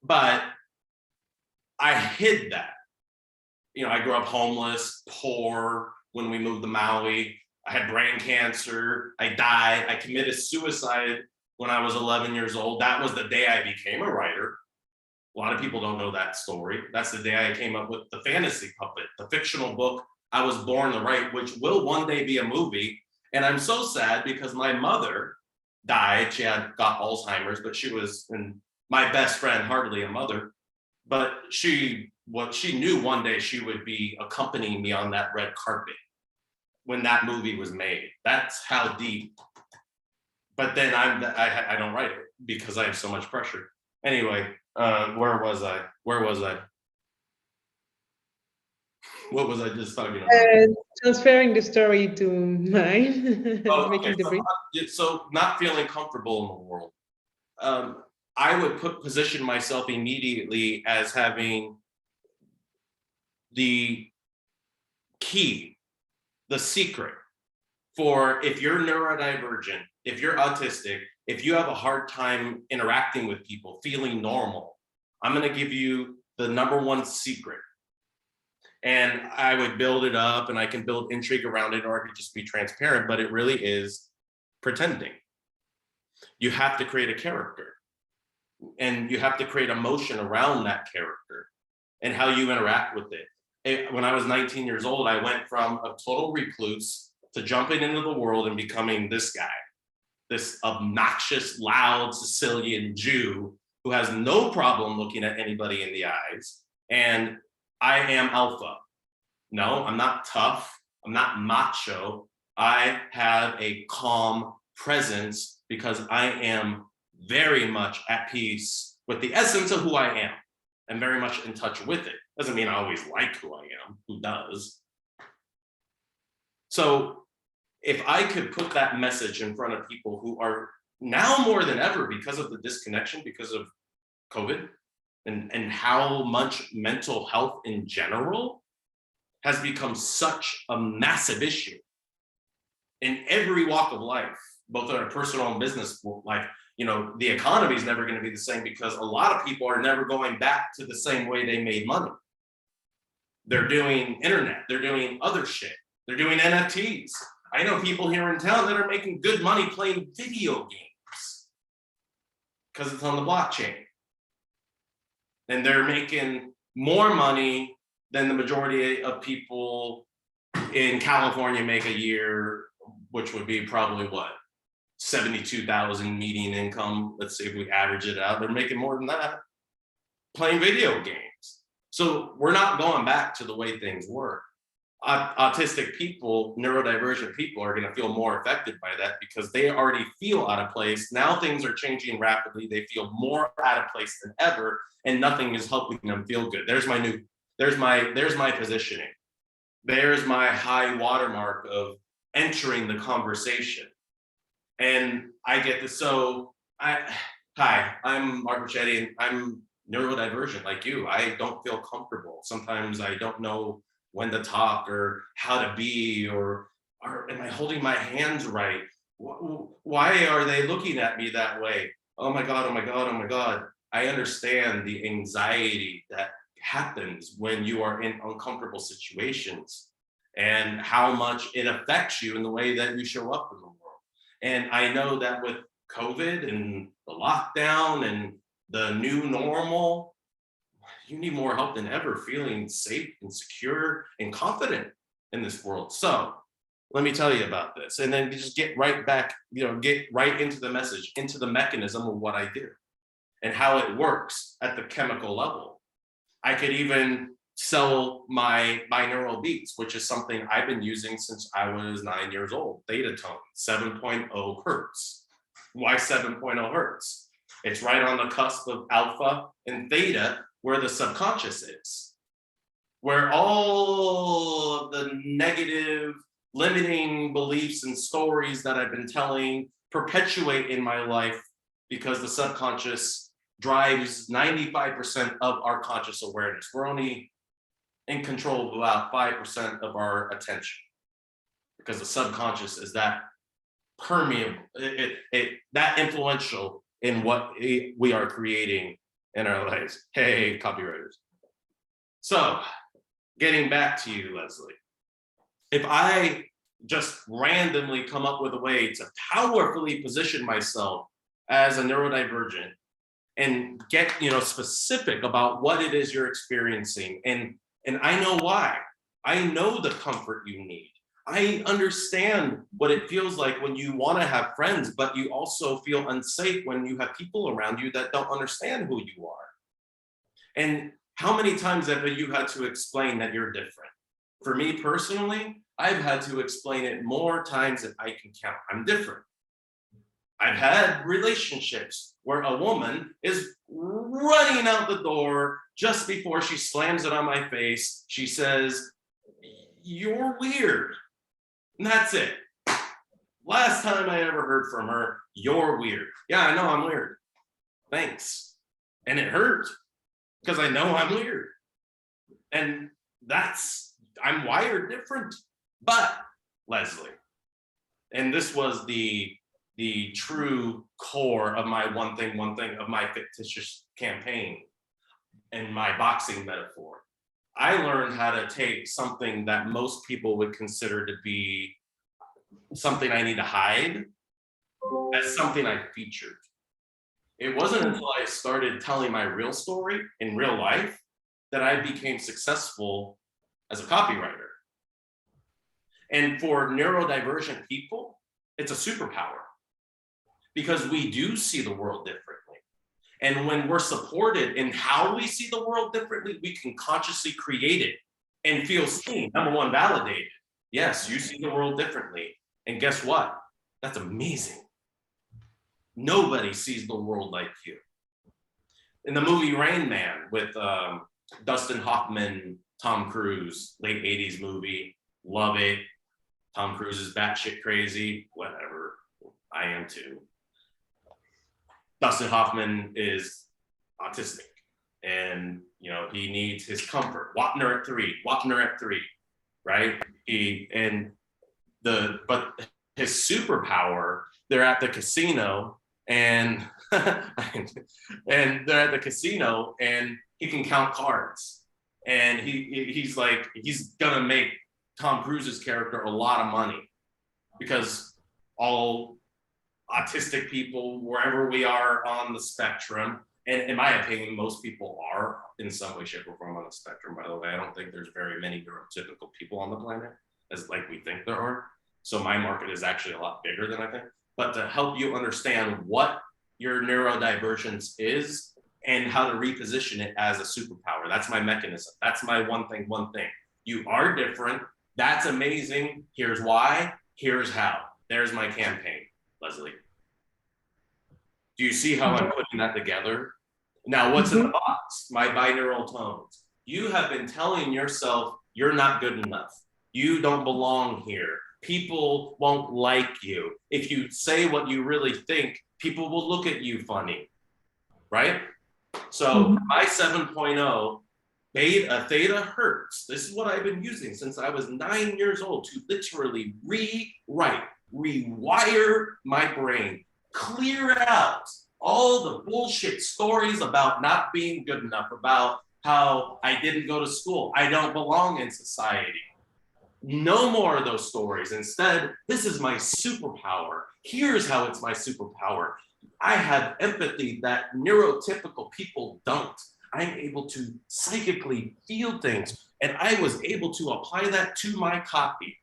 Speaker 1: But I hid that. You know, I grew up homeless, poor. When we moved to Maui, I had brain cancer. I died. I committed suicide when I was 11 years old. That was the day I became a writer. A lot of people don't know that story. That's the day I came up with the fantasy puppet, the fictional book I was born to write, which will one day be a movie. And I'm so sad because my mother died. She got Alzheimer's, but she was my best friend, hardly a mother. But she knew one day she would be accompanying me on that red carpet when that movie was made. That's how deep. But then I don't write it because I have so much pressure. Anyway, where was I? What was I just talking about?
Speaker 4: Transferring the story to mine.
Speaker 1: Okay.
Speaker 4: Making the bridge.
Speaker 1: So not feeling comfortable in the world. I would position myself immediately as having the key, the secret for if you're neurodivergent, if you're autistic, if you have a hard time interacting with people, feeling normal, I'm going to give you the #1 secret. And I would build it up, and I can build intrigue around it, or I could just be transparent, but it really is pretending. You have to create a character, and you have to create emotion around that character and how you interact with it. When I was 19 years old, I went from a total recluse to jumping into the world and becoming this guy, this obnoxious, loud Sicilian Jew who has no problem looking at anybody in the eyes. And I am alpha. No, I'm not tough. I'm not macho. I have a calm presence because I am very much at peace with the essence of who I am and very much in touch with it. Doesn't mean I always like who I am. Who does? So if I could put that message in front of people who are now more than ever, because of the disconnection, because of COVID, and how much mental health in general has become such a massive issue in every walk of life, both in our personal and business life. You know, the economy is never going to be the same because a lot of people are never going back to the same way they made money. They're doing internet, they're doing other shit, they're doing NFTs. I know people here in town that are making good money playing video games because it's on the blockchain. And they're making more money than the majority of people in California make a year, which would be probably what? 72,000 median income. Let's say if we average it out, they're making more than that playing video games. So we're not going back to the way things were. Autistic people, neurodivergent people are going to feel more affected by that because they already feel out of place. Now things are changing rapidly. They feel more out of place than ever, and nothing is helping them feel good. There's my positioning. There's my high watermark of entering the conversation. And I get this. So hi, I'm Mark Richetti, and I'm neurodivergent like you. I don't feel comfortable. Sometimes I don't know when to talk or how to be, or am I holding my hands right? Why are they looking at me that way? Oh my God, oh my God, oh my God. I understand the anxiety that happens when you are in uncomfortable situations and how much it affects you in the way that you show up in the world. And I know that with COVID and the lockdown and the new normal, you need more help than ever feeling safe and secure and confident in this world. So let me tell you about this, and then just get right back, get right into the message, into the mechanism of what I do and how it works at the chemical level. I could even sell my binaural beats, which is something I've been using since I was 9 years old. Theta tone, 7.0 hertz. Why 7.0 hertz? It's right on the cusp of alpha and theta, where the subconscious is, where all of the negative, limiting beliefs and stories that I've been telling perpetuate in my life, because the subconscious drives 95% of our conscious awareness. We're only in control of about 5% of our attention, because the subconscious is that permeable, that influential in what we are creating in our lives. Hey, copywriters. So getting back to you, Leslie, if I just randomly come up with a way to powerfully position myself as a neurodivergent and get, specific about what it is you're experiencing, and I know why. I know the comfort you need. I understand what it feels like when you want to have friends, but you also feel unsafe when you have people around you that don't understand who you are. And how many times have you had to explain that you're different? For me personally, I've had to explain it more times than I can count. I'm different. I've had relationships where a woman is running out the door just before she slams it on my face. She says, "You're weird." And that's it. Last time I ever heard from her, "You're weird." Yeah, I know I'm weird. Thanks. And it hurt because I know I'm weird. And I'm wired different. But Leslie, and this was the true core of my one thing of my fictitious campaign and my boxing metaphor. I learned how to take something that most people would consider to be something I need to hide as something I featured. It wasn't until I started telling my real story in real life that I became successful as a copywriter. And for neurodivergent people, it's a superpower, because we do see the world differently. And when we're supported in how we see the world differently, we can consciously create it and feel seen. Number one, validated. Yes, you see the world differently. And guess what? That's amazing. Nobody sees the world like you. In the movie Rain Man with Dustin Hoffman, Tom Cruise, late 80s movie, love it. Tom Cruise is batshit crazy, whatever, I am too. Dustin Hoffman is autistic, and he needs his comfort. Wapner at three, right? But his superpower, they're at the casino, and they're at the casino, and he can count cards, and he's gonna make Tom Cruise's character a lot of money, because all autistic people, wherever we are on the spectrum, and in my opinion, most people are in some way, shape, or form on the spectrum, by the way. I don't think there's very many neurotypical people on the planet, as like we think there are. So my market is actually a lot bigger than I think. But to help you understand what your neurodivergence is and how to reposition it as a superpower, that's my mechanism. That's my one thing. You are different. That's amazing. Here's why. Here's how. There's my campaign, Leslie. Do you see how I'm putting that together? Now, what's in the box? My binaural tones. You have been telling yourself you're not good enough. You don't belong here. People won't like you. If you say what you really think, people will look at you funny, right? So my 7.0 theta hertz, this is what I've been using since I was 9 years old, to literally rewire my brain, clear out all the bullshit stories about not being good enough, about how I didn't go to school, I don't belong in society. No more of those stories. Instead, this is my superpower. Here's how it's my superpower. I have empathy that neurotypical people don't. I'm able to psychically feel things, and I was able to apply that to my copy.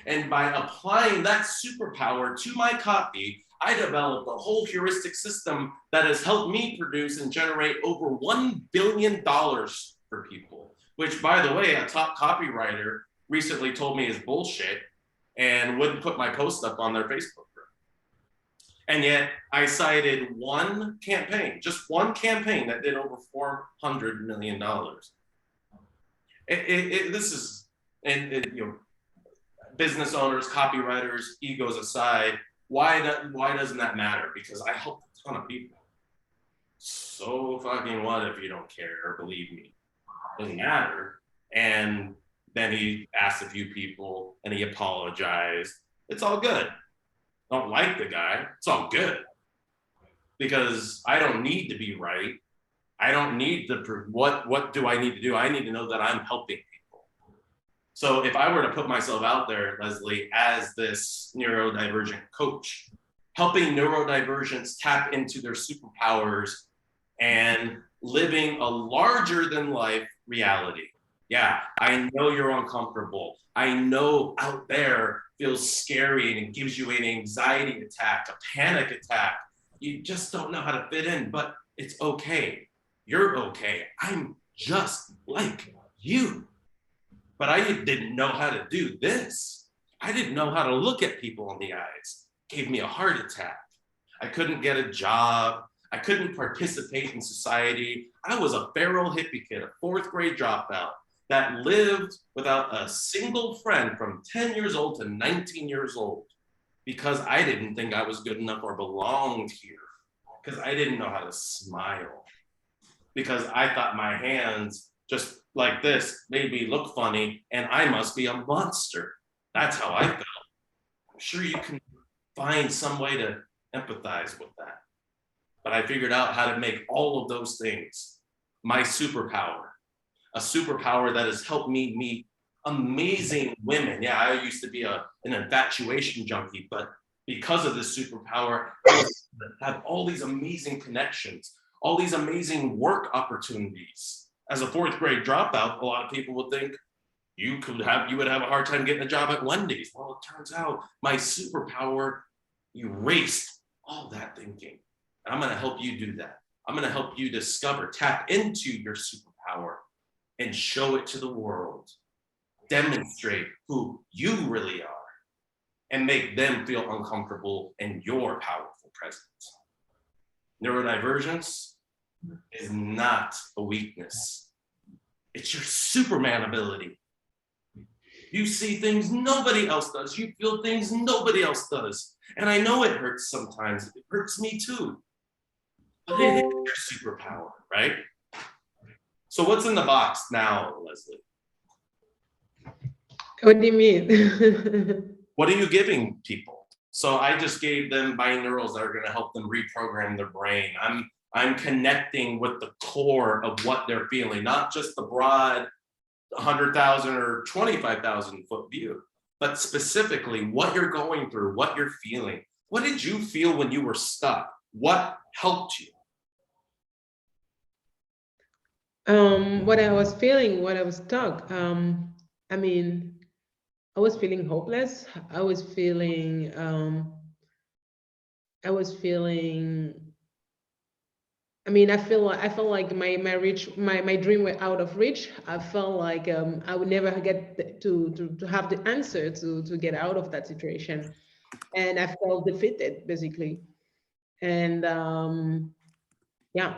Speaker 1: And by applying that superpower to my copy, I developed a whole heuristic system that has helped me produce and generate over $1 billion for people, which, by the way, a top copywriter recently told me is bullshit and wouldn't put my post up on their Facebook group. And yet I cited one campaign, just one campaign that did over $400 million. and business owners, copywriters, egos aside, why doesn't that matter? Because I help a ton of people. So fucking what if you don't care? Believe me, doesn't matter. And then he asked a few people and he apologized. It's all good. Don't like the guy. It's all good. Because I don't need to be right. I don't need to prove what do I need to do? I need to know that I'm helping people. So if I were to put myself out there, Leslie, as this neurodivergent coach, helping neurodivergents tap into their superpowers and living a larger than life reality. Yeah, I know you're uncomfortable. I know out there feels scary and it gives you an anxiety attack, a panic attack. You just don't know how to fit in, but it's okay. You're okay. I'm just like you. But I didn't know how to do this. I didn't know how to look at people in the eyes. It gave me a heart attack. I couldn't get a job. I couldn't participate in society. I was a feral hippie kid, a 4th grade dropout that lived without a single friend from 10 years old to 19 years old because I didn't think I was good enough or belonged here, because I didn't know how to smile, because I thought my hands just like this made me look funny and I must be a monster. That's how I felt. I'm sure you can find some way to empathize with that. But I figured out how to make all of those things my superpower, a superpower that has helped me meet amazing women. Yeah, I used to be an infatuation junkie, but because of this superpower, I have all these amazing connections, all these amazing work opportunities. As a 4th grade dropout, a lot of people would think you would have a hard time getting a job at Wendy's. Well, it turns out my superpower erased all that thinking. And I'm going to help you do that. I'm going to help you tap into your superpower and show it to the world. Demonstrate who you really are and make them feel uncomfortable in your powerful presence. Neurodivergence is not a weakness. It's your Superman ability. You see things nobody else does. You feel things nobody else does. And I know it hurts sometimes. It hurts me too. But it is your superpower, right? So what's in the box now, Leslie?
Speaker 4: What do you mean?
Speaker 1: What are you giving people? So I just gave them binaurals that are going to help them reprogram their brain. I'm connecting with the core of what they're feeling, not just the broad 100,000 or 25,000 foot view, but specifically what you're going through, what you're feeling. What did you feel when you were stuck? What helped you?
Speaker 4: What I was feeling, what I was stuck. I mean, I was feeling hopeless. I was feeling I felt like my dream were out of reach. I felt like I would never get to have the answer to get out of that situation, and I felt defeated basically. And yeah,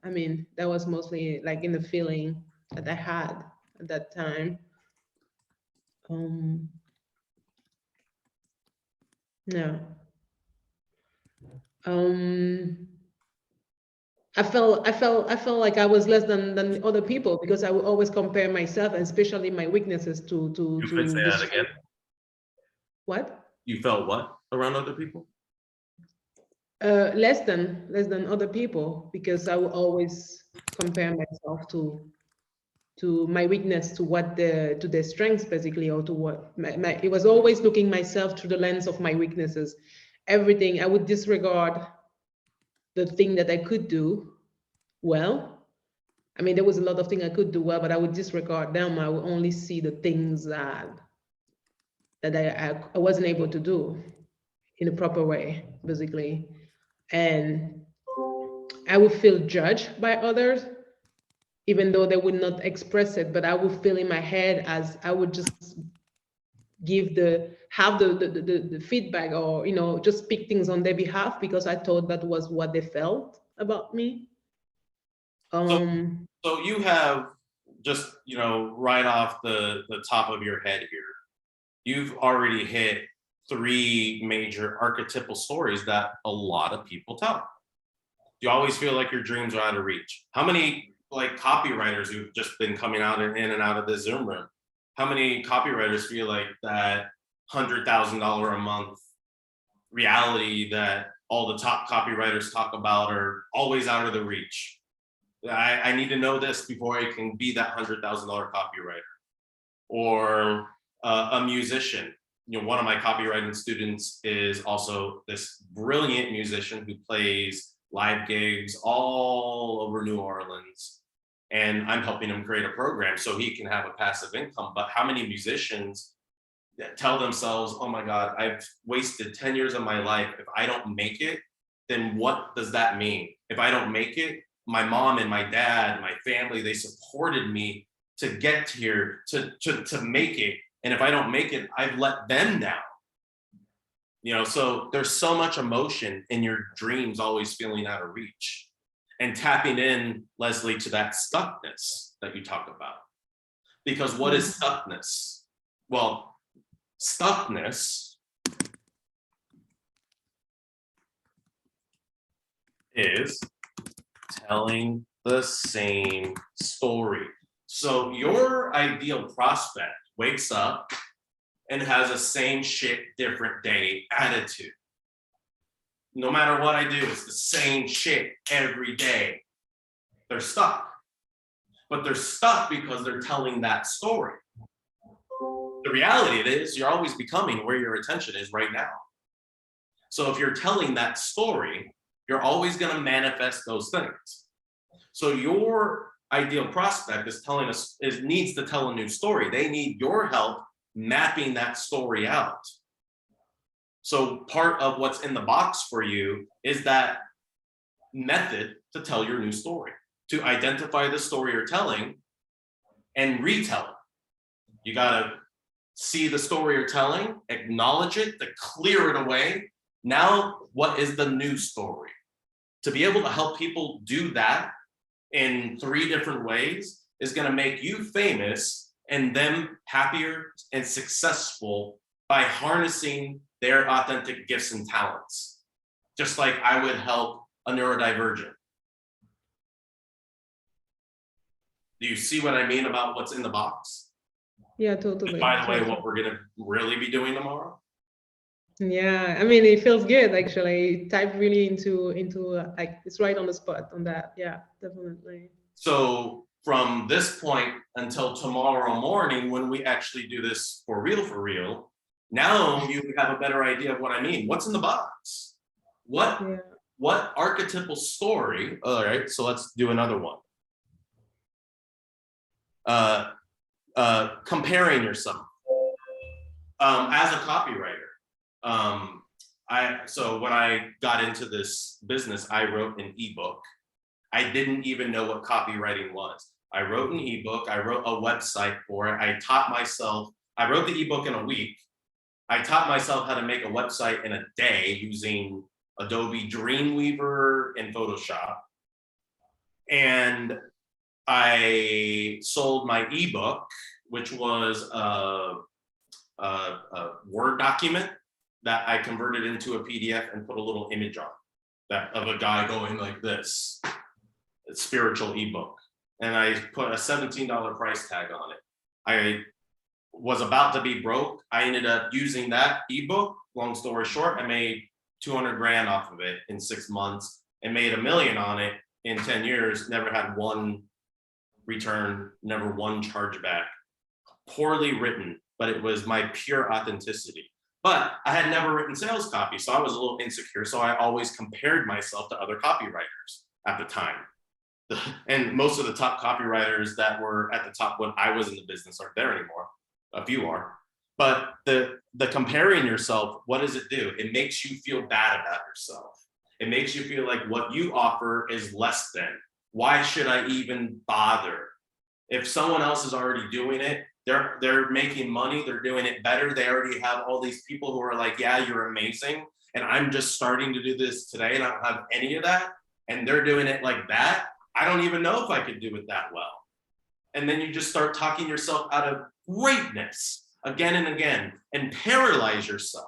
Speaker 4: I mean that was mostly like in the feeling that I had at that time. Yeah. I felt like I was less than other people because I would always compare myself and especially my weaknesses to
Speaker 1: You could say that again.
Speaker 4: What?
Speaker 1: You felt what around other people?
Speaker 4: Less than other people because I would always compare myself to my weakness to their strengths basically, or to what it was always looking myself through the lens of my weaknesses. Everything I would disregard the thing that I could do well. I mean, there was a lot of things I could do well, but I would disregard them. I would only see the things that I wasn't able to do in a proper way, basically. And I would feel judged by others, even though they would not express it, but I would feel in my head as I would just have the feedback, or just speak things on their behalf because I thought that was what they felt about me.
Speaker 1: So you have just, right off the top of your head here, you've already hit 3 major archetypal stories that a lot of people tell. You always feel like your dreams are out of reach. How many like copywriters who've just been coming out and in and out of this Zoom room? How many copywriters feel like that $100,000 a month reality that all the top copywriters talk about are always out of the reach? I need to know this before I can be that $100,000 copywriter. Or a musician. One of my copywriting students is also this brilliant musician who plays live gigs all over New Orleans. And I'm helping him create a program so he can have a passive income. But how many musicians that tell themselves, oh my God, I've wasted 10 years of my life. If I don't make it, then what does that mean? If I don't make it, my mom and my dad, my family, they supported me to get here, to make it. And if I don't make it, I've let them down. So there's so much emotion in your dreams always feeling out of reach. And tapping in, Leslie, to that stuckness that you talk about. Because what is stuckness? Well, stuckness is telling the same story. So your ideal prospect wakes up and has a same shit, different day attitude. No matter what I do, it's the same shit every day. They're stuck. But they're stuck because they're telling that story. The reality is you're always becoming where your attention is right now. So if you're telling that story, you're always going to manifest those things. So your ideal prospect needs to tell a new story. They need your help mapping that story out. So part of what's in the box for you is that method to tell your new story, to identify the story you're telling and retell it. You got to see the story you're telling, acknowledge it, to clear it away. Now, what is the new story? To be able to help people do that in 3 different ways is going to make you famous and them happier and successful by harnessing their authentic gifts and talents. Just like I would help a neurodivergent. Do you see what I mean about what's in the box?
Speaker 4: Yeah, totally.
Speaker 1: And by the way, what we're going to really be doing tomorrow?
Speaker 4: Yeah, I mean, it feels good actually. Type really into like it's right on the spot on that. Yeah, definitely.
Speaker 1: So from this point until tomorrow morning, when we actually do this for real, now you have a better idea of what I mean. What's in the box? What archetypal story? All right, so let's do another one. Comparing yourself as a copywriter. So when I got into this business, I wrote an ebook. I didn't even know what copywriting was. I wrote an ebook. I wrote a website for it. I wrote the ebook in a week. I taught myself how to make a website in a day using Adobe Dreamweaver and Photoshop. And I sold my ebook, which was a Word document that I converted into a PDF and put a little image on that of a guy going like this. It's spiritual ebook. And I put a $17 price tag on it. I was about to be broke. I ended up using that ebook. Long story short, I made 200 grand off of it in 6 months and made $1 million on it in 10 years. Never had one return, never one chargeback. Poorly written, but it was my pure authenticity. But I had never written sales copy, so I was a little insecure. So I always compared myself to other copywriters at the time. And most of the top copywriters that were at the top when I was in the business aren't there anymore. A few are. But the comparing yourself, what does it do? It makes you feel bad about yourself. It makes you feel like what you offer is less than. Why should I even bother? If someone else is already doing it, they're making money, they're doing it better. They already have all these people who are like, yeah, you're amazing. And I'm just starting to do this today and I don't have any of that. And they're doing it like that. I don't even know if I could do it that well. And then you just start talking yourself out of greatness again and again, and paralyze yourself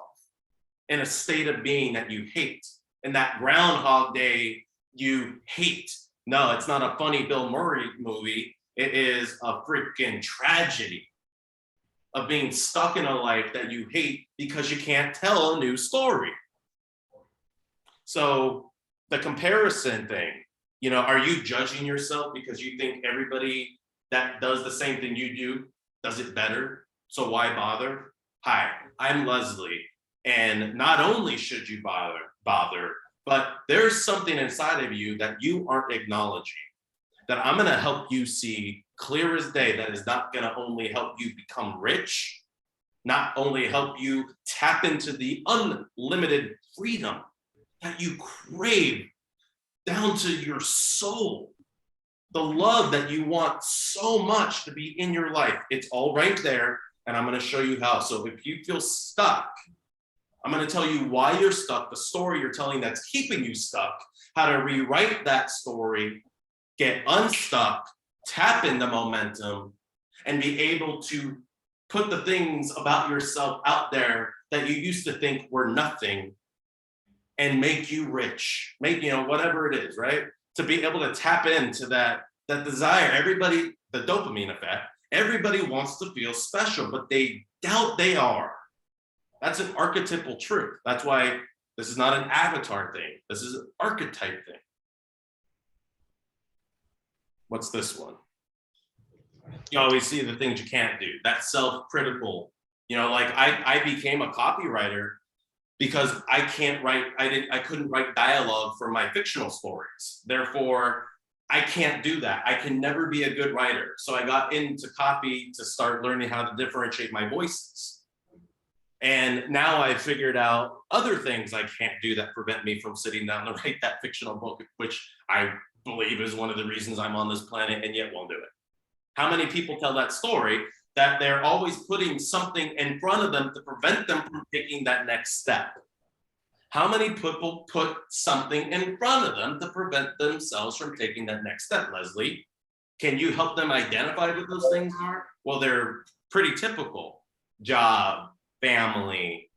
Speaker 1: in a state of being that you hate. And that Groundhog Day you hate. No, it's not a funny Bill Murray movie. It is a freaking tragedy of being stuck in a life that you hate because you can't tell a new story. So the comparison thing, you know, are you judging yourself because you think everybody that does the same thing you do does it better? So why bother? Hi, I'm Leslie. And not only should you bother, but there's something inside of you that you aren't acknowledging, that I'm gonna help you see clear as day, that is not gonna only help you become rich, not only help you tap into the unlimited freedom that you crave down to your soul, the love that you want so much to be in your life. It's all right there, and I'm gonna show you how. So if you feel stuck, I'm gonna tell you why you're stuck, the story you're telling that's keeping you stuck, how to rewrite that story, get unstuck, tap into momentum, and be able to put the things about yourself out there that you used to think were nothing and make you rich, make, you know, whatever it is, right? To be able to tap into that desire. Everybody, the dopamine effect, everybody wants to feel special, but they doubt they are. That's an archetypal truth. That's why this is not an avatar thing. This is an archetype thing. What's this one? You always see the things you can't do. That self-critical, you know, like I became a copywriter because I couldn't write dialogue for my fictional stories. Therefore, I can't do that. I can never be a good writer. So I got into copy to start learning how to differentiate my voices. And now I've figured out other things I can't do that prevent me from sitting down to write that fictional book, which I believe is one of the reasons I'm on this planet and yet won't do it. How many people tell that story that they're always putting something in front of them to prevent them from taking that next step? How many people put something in front of them to prevent themselves from taking that next step, Leslie? Can you help them identify what those things are? Well, they're pretty typical. Job, family,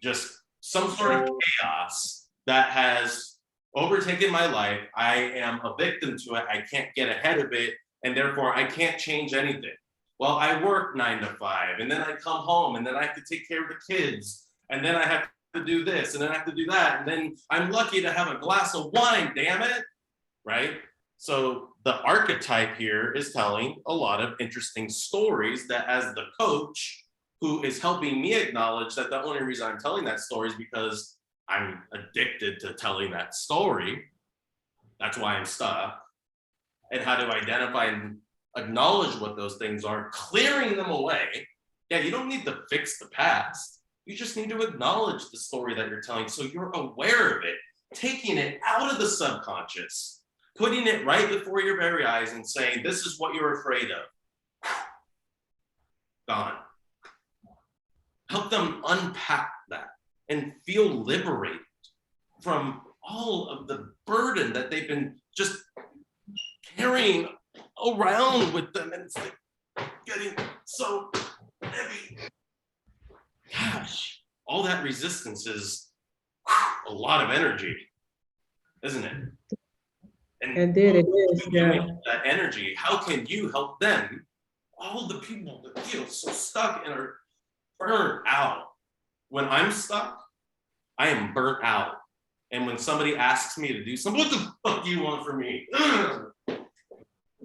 Speaker 1: just some sort of chaos that has overtaken my life. I am a victim to it. I can't get ahead of it, and therefore I can't change anything. Well, I work 9 to 5, and then I come home, and then I have to take care of the kids, and then I have to do this, and then I have to do that, and then I'm lucky to have a glass of wine, damn it, right? So the archetype here is telling a lot of interesting stories that, as the coach who is helping me acknowledge that the only reason I'm telling that story is because I'm addicted to telling that story. That's why I'm stuck. And how to identify and acknowledge what those things are, clearing them away. Yeah, you don't need to fix the past. You just need to acknowledge the story that you're telling so you're aware of it, taking it out of the subconscious, putting it right before your very eyes and saying, this is what you're afraid of. Gone. Help them unpack that and feel liberated from all of the burden that they've been just carrying around with them, and it's like getting so heavy. Gosh, all that resistance is a lot of energy, isn't it? And
Speaker 4: It is, yeah.
Speaker 1: that energy, how can you help them? All the people that feel so stuck and are burnt out. When I'm stuck, I am burnt out. And when somebody asks me to do something, what the fuck do you want from me?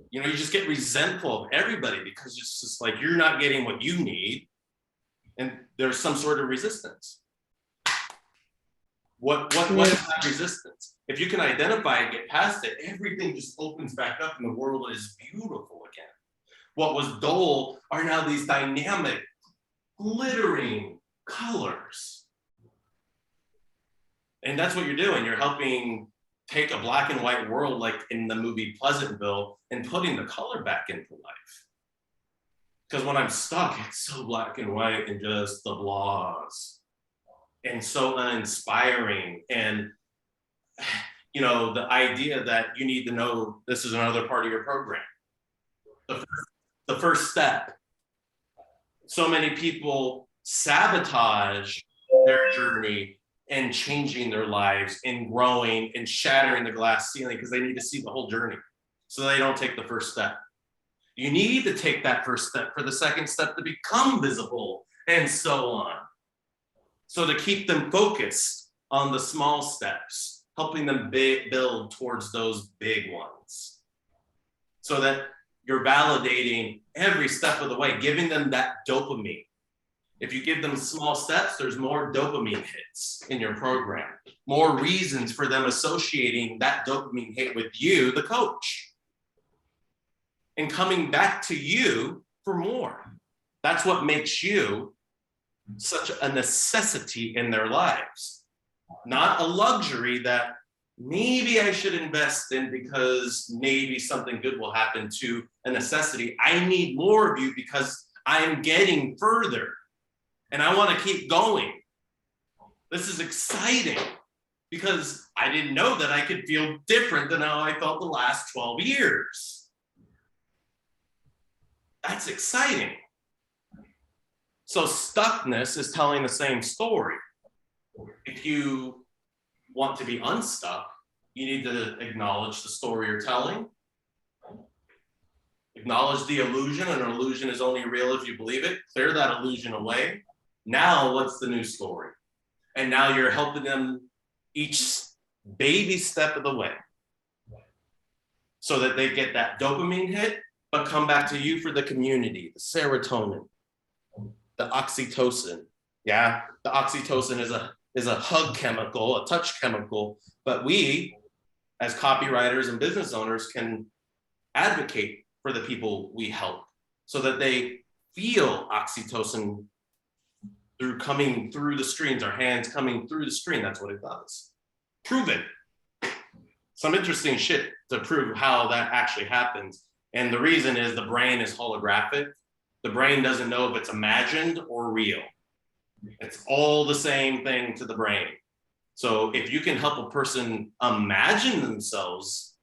Speaker 1: You know, you just get resentful of everybody because it's just like you're not getting what you need, and there's some sort of resistance. What is that resistance? If you can identify and get past it, everything just opens back up and the world is beautiful again. What was dull are now these dynamic, glittering colors. And that's what you're doing. You're helping take a black and white world like in the movie Pleasantville and putting the color back into life. Because when I'm stuck, it's so black and white and just the blahs and so uninspiring. And, you know, the idea that you need to know this is another part of your program. the first step. So many people sabotage their journey and changing their lives and growing and shattering the glass ceiling because they need to see the whole journey. So they don't take the first step. You need to take that first step for the second step to become visible and so on. So to keep them focused on the small steps, helping them build towards those big ones. So that you're validating every step of the way, giving them that dopamine. If you give them small steps, there's more dopamine hits in your program, more reasons for them associating that dopamine hit with you, the coach, and coming back to you for more. That's what makes you such a necessity in their lives, not a luxury that maybe I should invest in because maybe something good will happen, to a necessity. I need more of you because I'm getting further and I want to keep going. This is exciting because I didn't know that I could feel different than how I felt the last 12 years. That's exciting. So stuckness is telling the same story. If you want to be unstuck, you need to acknowledge the story you're telling. Acknowledge the illusion. An illusion is only real if you believe it. Clear that illusion away. Now, what's the new story? And now you're helping them each baby step of the way so that they get that dopamine hit, but come back to you for the community, the serotonin, the oxytocin. Yeah, the oxytocin is a hug chemical, a touch chemical, but we, as copywriters and business owners, can advocate for the people we help so that they feel oxytocin through coming through the screens, our hands coming through the screen. That's what it does. Prove it. Some interesting shit to prove how that actually happens. And the reason is the brain is holographic. The brain doesn't know if it's imagined or real. It's all the same thing to the brain. So if you can help a person imagine themselves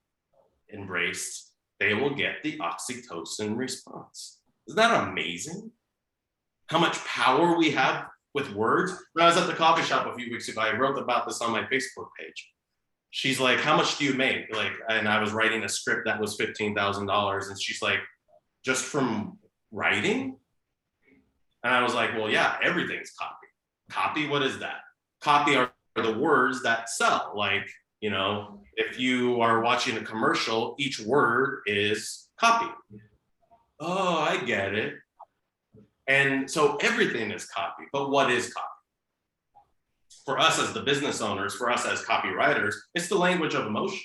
Speaker 1: embraced, they will get the oxytocin response. Isn't that amazing? How much power we have with words. When I was at the coffee shop a few weeks ago, I wrote about this on my Facebook page. She's like, how much do you make? Like, and I was writing a script that was $15,000. And she's like, just from writing? And I was like, well, yeah, everything's copy. Copy, what is that? Copy are the words that sell. Like, you know, if you are watching a commercial, each word is copy. Oh, I get it. And so everything is copy, but what is copy? For us as the business owners, for us as copywriters, it's the language of emotion.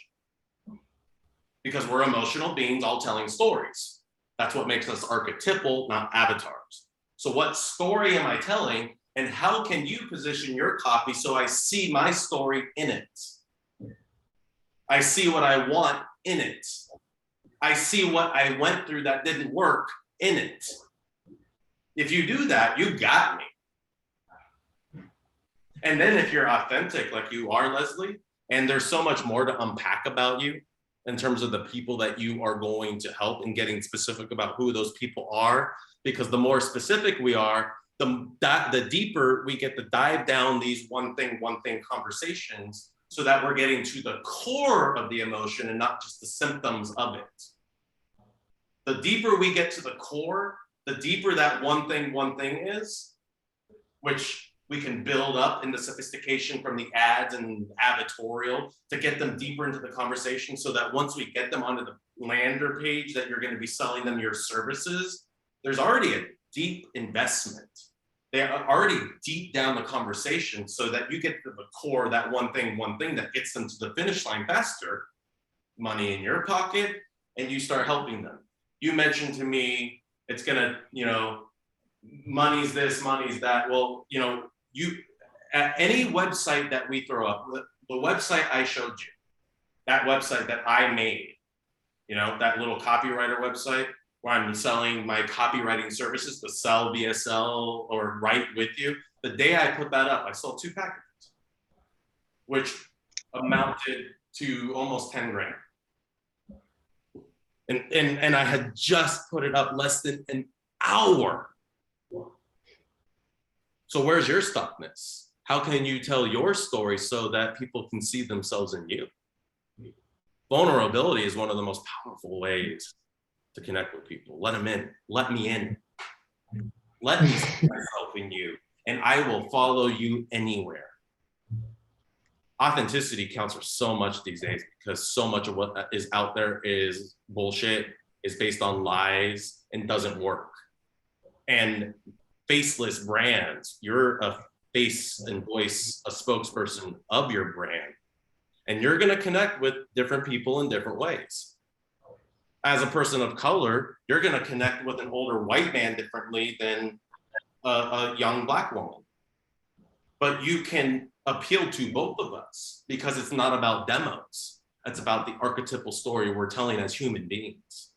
Speaker 1: Because we're emotional beings all telling stories. That's what makes us archetypal, not avatars. So what story am I telling, and how can you position your copy so I see my story in it? I see what I want in it. I see what I went through that didn't work in it. If you do that, you got me. And then if you're authentic like you are, Leslie, and there's so much more to unpack about you in terms of the people that you are going to help and getting specific about who those people are, because the more specific we are, the deeper we get to dive down these one thing conversations so that we're getting to the core of the emotion and not just the symptoms of it. The deeper we get to the core, the deeper that one thing is, which we can build up in the sophistication from the ads and advertorial to get them deeper into the conversation so that once we get them onto the lander page that you're going to be selling them your services, there's already a deep investment. They are already deep down the conversation so that you get to the core, that one thing that gets them to the finish line faster, money in your pocket, and you start helping them. You mentioned to me, it's gonna, you know, money's this, money's that. Well, you know, you at any website that we throw up, the website I showed you, that website that I made, you know, that little copywriter website where I'm selling my copywriting services to sell VSL or write with you. The day I put that up, I sold 2 packages, which amounted to almost 10 grand. And I had just put it up less than an hour. So where's your stuckness? How can you tell your story so that people can see themselves in you? Vulnerability is one of the most powerful ways to connect with people. Let them in. Let me in. Let me see myself in you, and I will follow you anywhere. Authenticity counts for so much these days because so much of what is out there is bullshit, is based on lies, and doesn't work. And faceless brands, you're a face and voice, a spokesperson of your brand. And you're going to connect with different people in different ways. As a person of color, you're going to connect with an older white man differently than a young Black woman. But you can appeal to both of us because it's not about demos. It's about the archetypal story we're telling as human beings.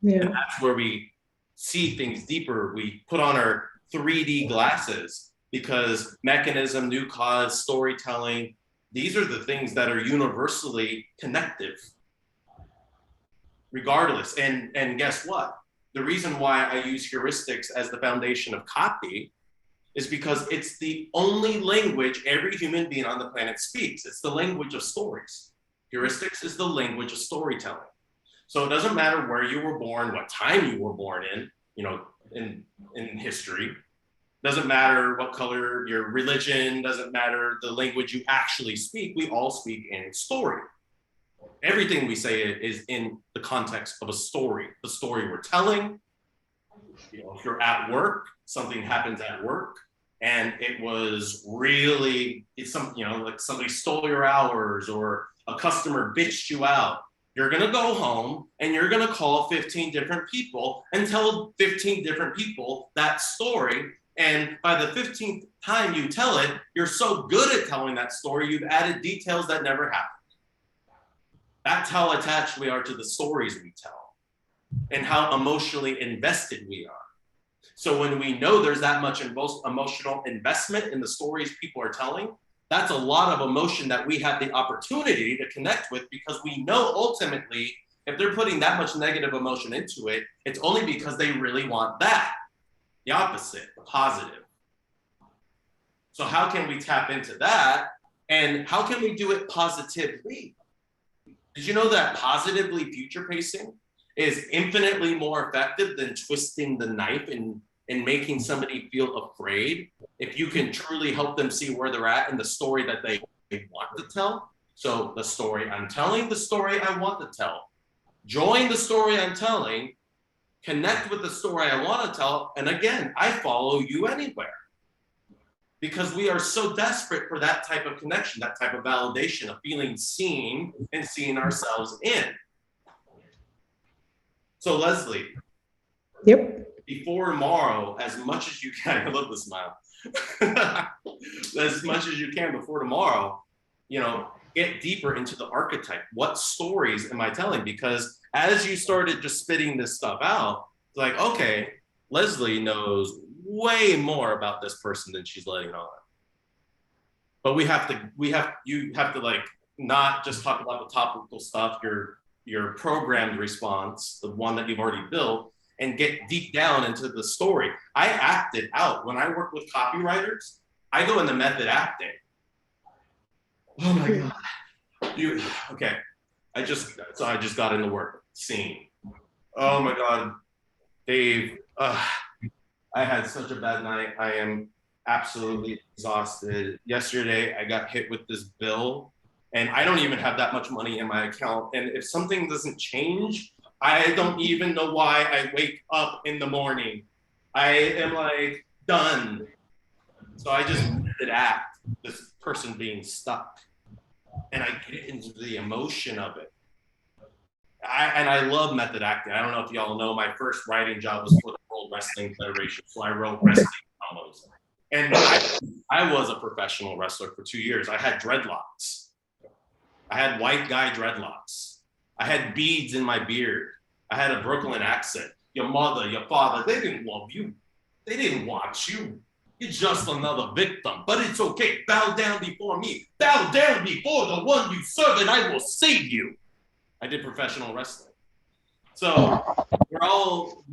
Speaker 4: Yeah.
Speaker 1: And that's where we see things deeper. We put on our 3D glasses because mechanism, new cause, storytelling, these are the things that are universally connective, regardless. And guess what? The reason why I use heuristics as the foundation of copy is because it's the only language every human being on the planet speaks. It's the language of stories. Heuristics is the language of storytelling. So it doesn't matter where you were born, what time you were born in, in history. Doesn't matter what color your religion, doesn't matter the language you actually speak. We all speak in story. Everything we say is in the context of a story. The story we're telling. If you're at work, something happens at work, and it was really, like somebody stole your hours or a customer bitched you out. You're gonna go home and you're gonna call 15 different people and tell 15 different people that story. And by the 15th time you tell it, you're so good at telling that story, you've added details that never happened. That's how attached we are to the stories we tell and how emotionally invested we are. So when we know there's that much emotional investment in the stories people are telling, that's a lot of emotion that we have the opportunity to connect with, because we know ultimately if they're putting that much negative emotion into it, it's only because they really want that. The opposite, the positive. So how can we tap into that? And how can we do it positively? Did you know that positively future pacing is infinitely more effective than twisting the knife and making somebody feel afraid if you can truly help them see where they're at in the story that they want to tell? So the story I'm telling, the story I want to tell. Join the story I'm telling, connect with the story I want to tell, and again, I follow you anywhere. Because we are so desperate for that type of connection, that type of validation, of feeling seen and seeing ourselves in. So Leslie.
Speaker 4: Yep.
Speaker 1: Before tomorrow, as much as you can, I love the smile. As much as you can before tomorrow, get deeper into the archetype. What stories am I telling? Because as you started just spitting this stuff out, it's like, okay, Leslie knows way more about this person than she's letting on. But you have to like not just talk about the topical stuff, your programmed response, the one that you've already built, and get deep down into the story. I act it out. When I work with copywriters, I go into method acting. Oh my God. Okay. I just got into work. Scene. Oh my God. Dave, I had such a bad night. I am absolutely exhausted. Yesterday, I got hit with this bill, and I don't even have that much money in my account. And if something doesn't change, I don't even know why I wake up in the morning. I am like done. So I just did act, this person being stuck. And I get into the emotion of it. I love method acting. I don't know if y'all know, my first writing job was for the World Wrestling Federation. So I wrote wrestling promos. And I was a professional wrestler for 2 years. I had dreadlocks. I had white guy dreadlocks. I had beads in my beard. I had a Brooklyn accent. Your mother, your father, they didn't love you. They didn't want you. You're just another victim, but it's okay. Bow down before me. Bow down before the one you serve, and I will save you. I did professional wrestling. So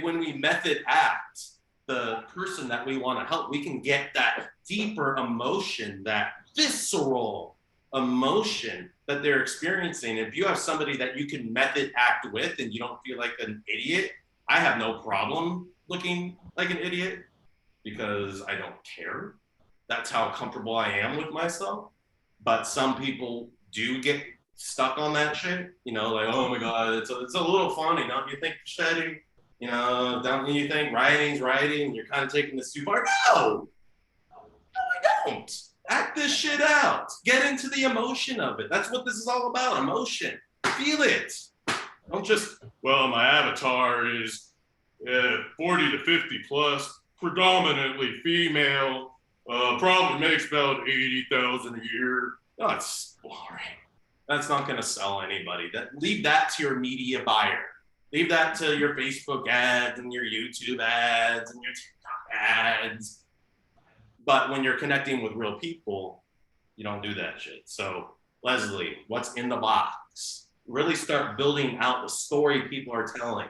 Speaker 1: when we method act the person that we want to help, we can get that deeper emotion, that visceral emotion that they're experiencing. If you have somebody that you can method act with and you don't feel like an idiot, I have no problem looking like an idiot because I don't care. That's how comfortable I am with myself. But some people do get stuck on that shit, like, oh my God, it's a little funny, don't you think, Shetty? Don't you think writing's writing? You're kind of taking this too far. No, I don't. Act this shit out. Get into the emotion of it. That's what this is all about, emotion. Feel it. Don't just, well, my avatar is 40 to 50 plus, predominantly female, probably makes about 80,000 a year. That's boring. That's not going to sell anybody. Leave that to your media buyer. Leave that to your Facebook ads and your YouTube ads and your TikTok ads. But when you're connecting with real people, you don't do that shit. So, Leslie, what's in the box? Really start building out the story people are telling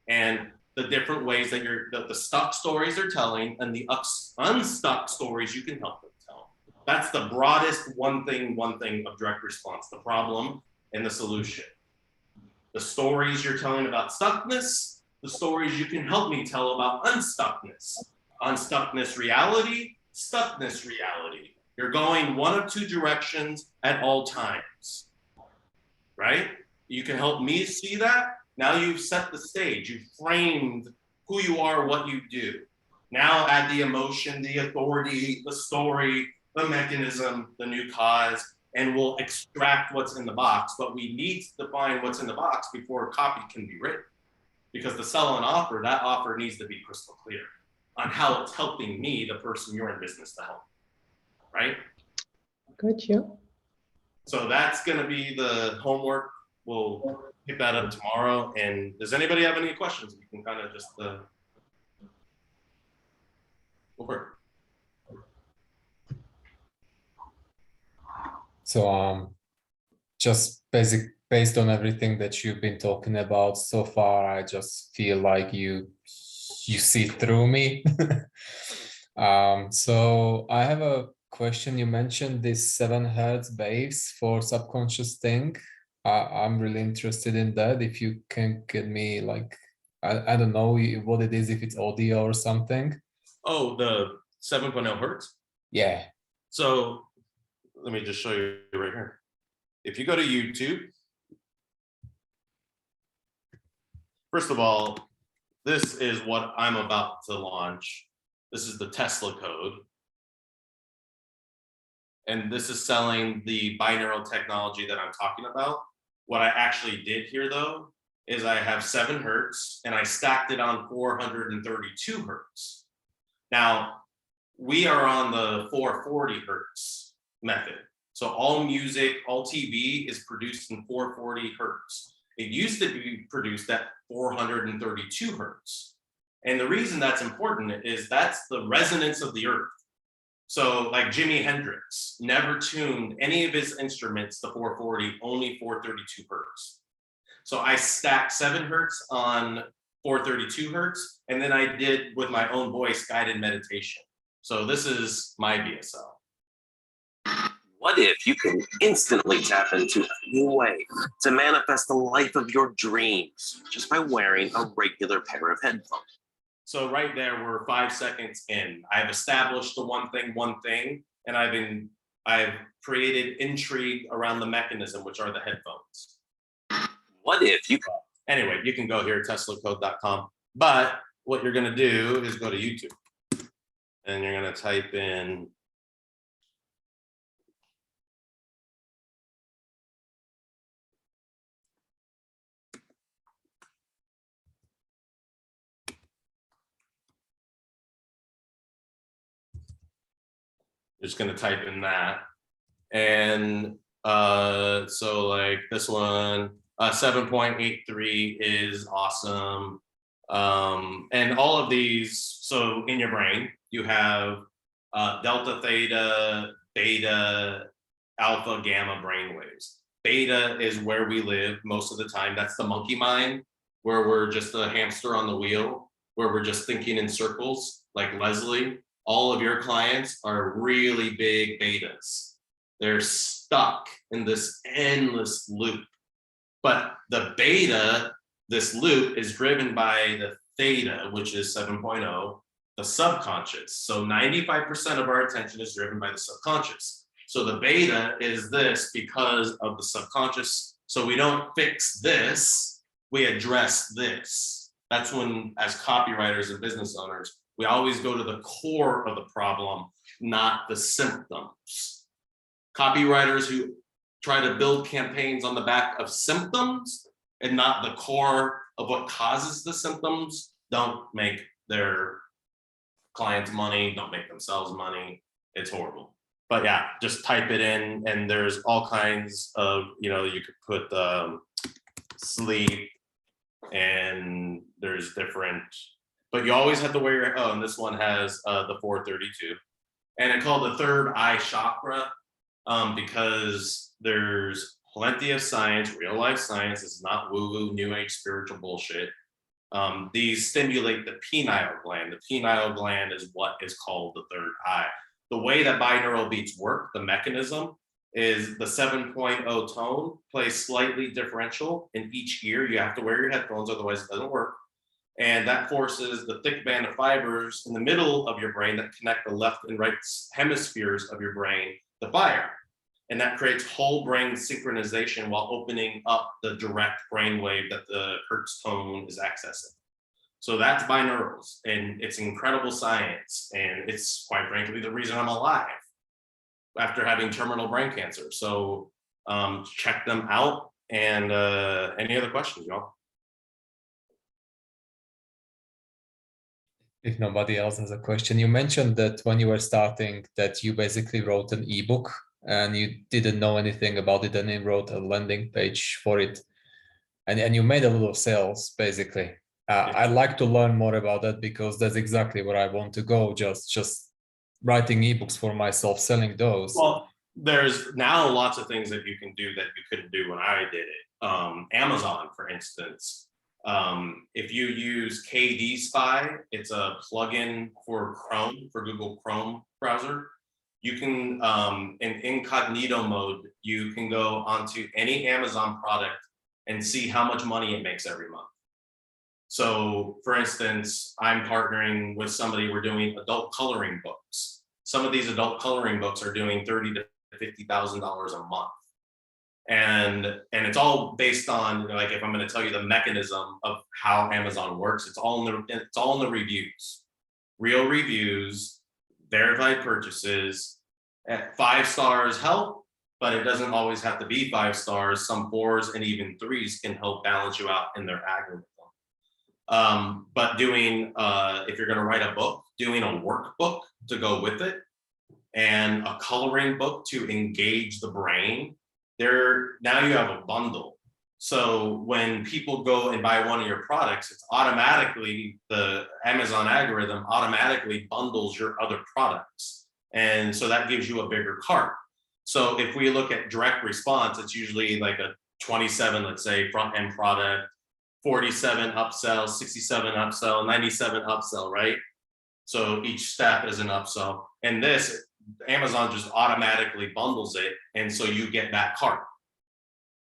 Speaker 1: and the different ways that the stuck stories they're telling and the unstuck stories you can help them tell. That's the broadest one thing of direct response, the problem and the solution. The stories you're telling about stuckness, the stories you can help me tell about unstuckness. Unstuckness reality, stuckness reality. You're going one of two directions at all times, right? You can help me see that. Now you've set the stage. You've framed who you are, what you do. Now add the emotion, the authority, the story, the mechanism, the new cause, and we'll extract what's in the box. But we need to define what's in the box before a copy can be written. Because to sell an offer, that offer needs to be crystal clear on how it's helping me, the person you're in business to help, right?
Speaker 4: Gotcha.
Speaker 1: So that's going to be the homework. We'll pick that up tomorrow. And does anybody have any questions? We can kind of just go for it.
Speaker 3: So just based on everything that you've been talking about so far, I just feel like you see through me. So I have a question. You mentioned this 7 hertz base for subconscious thing. I'm really interested in that. If you can get me like, I don't know what it is, if it's audio or something.
Speaker 1: Oh, the 7.0 hertz?
Speaker 3: Yeah.
Speaker 1: So let me just show you right here. If you go to YouTube, first of all, this is what I'm about to launch. This is the Tesla code. And this is selling the binaural technology that I'm talking about. What I actually did here, though, is I have 7 hertz and I stacked it on 432 hertz. Now, we are on the 440 hertz method. So all music, all TV is produced in 440 hertz. It used to be produced at 432 hertz. And the reason that's important is that's the resonance of the earth. So like Jimi Hendrix never tuned any of his instruments to 440, only 432 hertz. So I stacked 7 hertz on 432 hertz, and then I did with my own voice guided meditation. So this is my VSL.
Speaker 2: What if you can instantly tap into a new way to manifest the life of your dreams just by wearing a regular pair of headphones?
Speaker 1: So right there, we're 5 seconds in. I've established the one thing, and I've created intrigue around the mechanism, which are the headphones.
Speaker 2: What if you could?
Speaker 1: Anyway, you can go here, teslacode.com. But what you're gonna do is go to YouTube, and you're gonna type in just gonna type in that. And so like this one, 7.83 is awesome. And all of these, so in your brain, you have delta, theta, beta, alpha, gamma brain waves. Beta is where we live most of the time. That's the monkey mind. where we're just a hamster on the wheel, where we're just thinking in circles, like Leslie. All of your clients are really big betas. They're stuck in this endless loop. But the beta, this loop, is driven by the theta, which is 7.0, the subconscious. So 95% of our attention is driven by the subconscious. So the beta is this because of the subconscious. So we don't fix this, we address this. That's when, as copywriters and business owners, we always go to the core of the problem, not the symptoms. Copywriters who try to build campaigns on the back of symptoms and not the core of what causes the symptoms don't make their clients money, don't make themselves money. It's horrible. But yeah, just type it in, and there's all kinds of, you could put sleep, and there's different, but you always have to wear your, and this one has the 432, and it's called the third eye chakra, because there's plenty of science, real life science. It's not woo-woo, new age spiritual bullshit. These stimulate the pineal gland. The pineal gland is what is called the third eye. The way that binaural beats work, the mechanism, is the 7.0 tone plays slightly differential in each ear. You have to wear your headphones, otherwise it doesn't work. And that forces the thick band of fibers in the middle of your brain that connect the left and right hemispheres of your brain to fire. And that creates whole brain synchronization while opening up the direct brainwave that the Hertz tone is accessing. So that's binaurals, and it's incredible science. And it's, quite frankly, the reason I'm alive after having terminal brain cancer. So check them out. And any other questions, y'all?
Speaker 3: If nobody else has a question, you mentioned that when you were starting that you basically wrote an ebook and you didn't know anything about it, and you wrote a landing page for it, and you made a lot of sales basically. I'd like to learn more about that, because that's exactly where I want to go, just writing ebooks for myself, selling those.
Speaker 1: Well, there's now lots of things that you can do that you couldn't do when I did it. Amazon, for instance, if you use KD Spy, it's a plugin for Chrome, for Google Chrome browser. You can, in incognito mode, you can go onto any Amazon product and see how much money it makes every month. So for instance, I'm partnering with somebody, we're doing adult coloring books. Some of these adult coloring books are doing $30,000 to $50,000 a month. And it's all based on, like, if I'm going to tell you the mechanism of how Amazon works, it's all in the reviews, real reviews, verified purchases. At 5 stars help, but it doesn't always have to be 5 stars. Some 4s and even 3s can help balance you out in their algorithm. But doing, if you're going to write a book, doing a workbook to go with it, and a coloring book to engage the brain, now you have a bundle. So when people go and buy one of your products, it's automatically, the Amazon algorithm automatically bundles your other products. And so that gives you a bigger cart. So if we look at direct response, it's usually like a 27, let's say, front end product, 47 upsell, 67 upsell, 97 upsell, right? So each step is an upsell. And this, Amazon just automatically bundles it. And so you get that cart.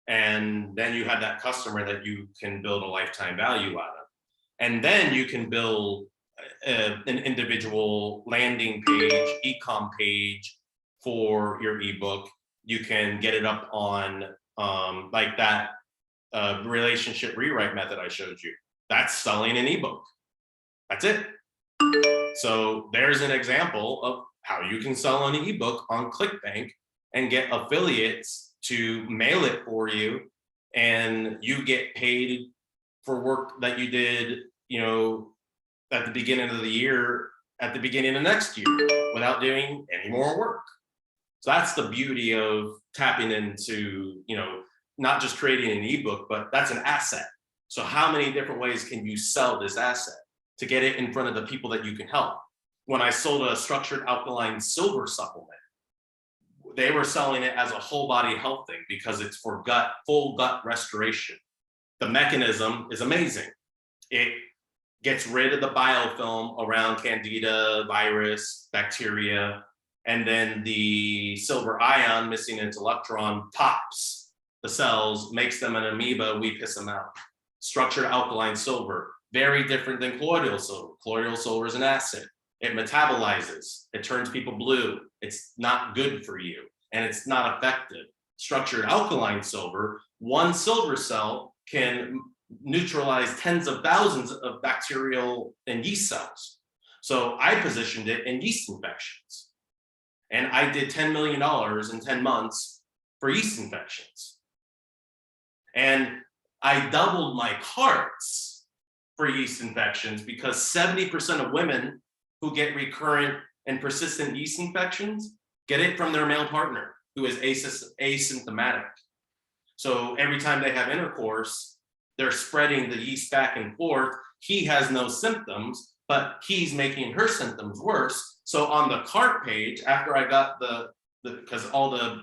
Speaker 1: And then you have that customer that you can build a lifetime value out of. And then you can build an individual landing page, e-com page for your ebook. You can get it up on like that relationship rewrite method I showed you. That's selling an ebook. That's it. So there's an example of how you can sell an ebook on ClickBank and get affiliates to mail it for you, and you get paid for work that you did, at the beginning of the year, at the beginning of next year, without doing any more work. So that's the beauty of tapping into, not just creating an ebook, but that's an asset. So how many different ways can you sell this asset to get it in front of the people that you can help? When I sold a structured alkaline silver supplement, they were selling it as a whole body health thing because it's for full gut restoration. the mechanism is amazing. It gets rid of the biofilm around candida, virus, bacteria, and then the silver ion missing its electron pops the cells, makes them an amoeba, we piss them out. Structured alkaline silver, very different than colloidal silver. Colloidal silver is an acid. It metabolizes, it turns people blue. It's not good for you, and it's not effective. Structured alkaline silver, one silver cell can neutralize tens of thousands of bacterial and yeast cells. So I positioned it in yeast infections. And I did $10 million in 10 months for yeast infections. And I doubled my carts for yeast infections because 70% of women who get recurrent and persistent yeast infections get it from their male partner who is asymptomatic. So every time they have intercourse, they're spreading the yeast back and forth. He has no symptoms, but he's making her symptoms worse. So on the cart page, after I got because all the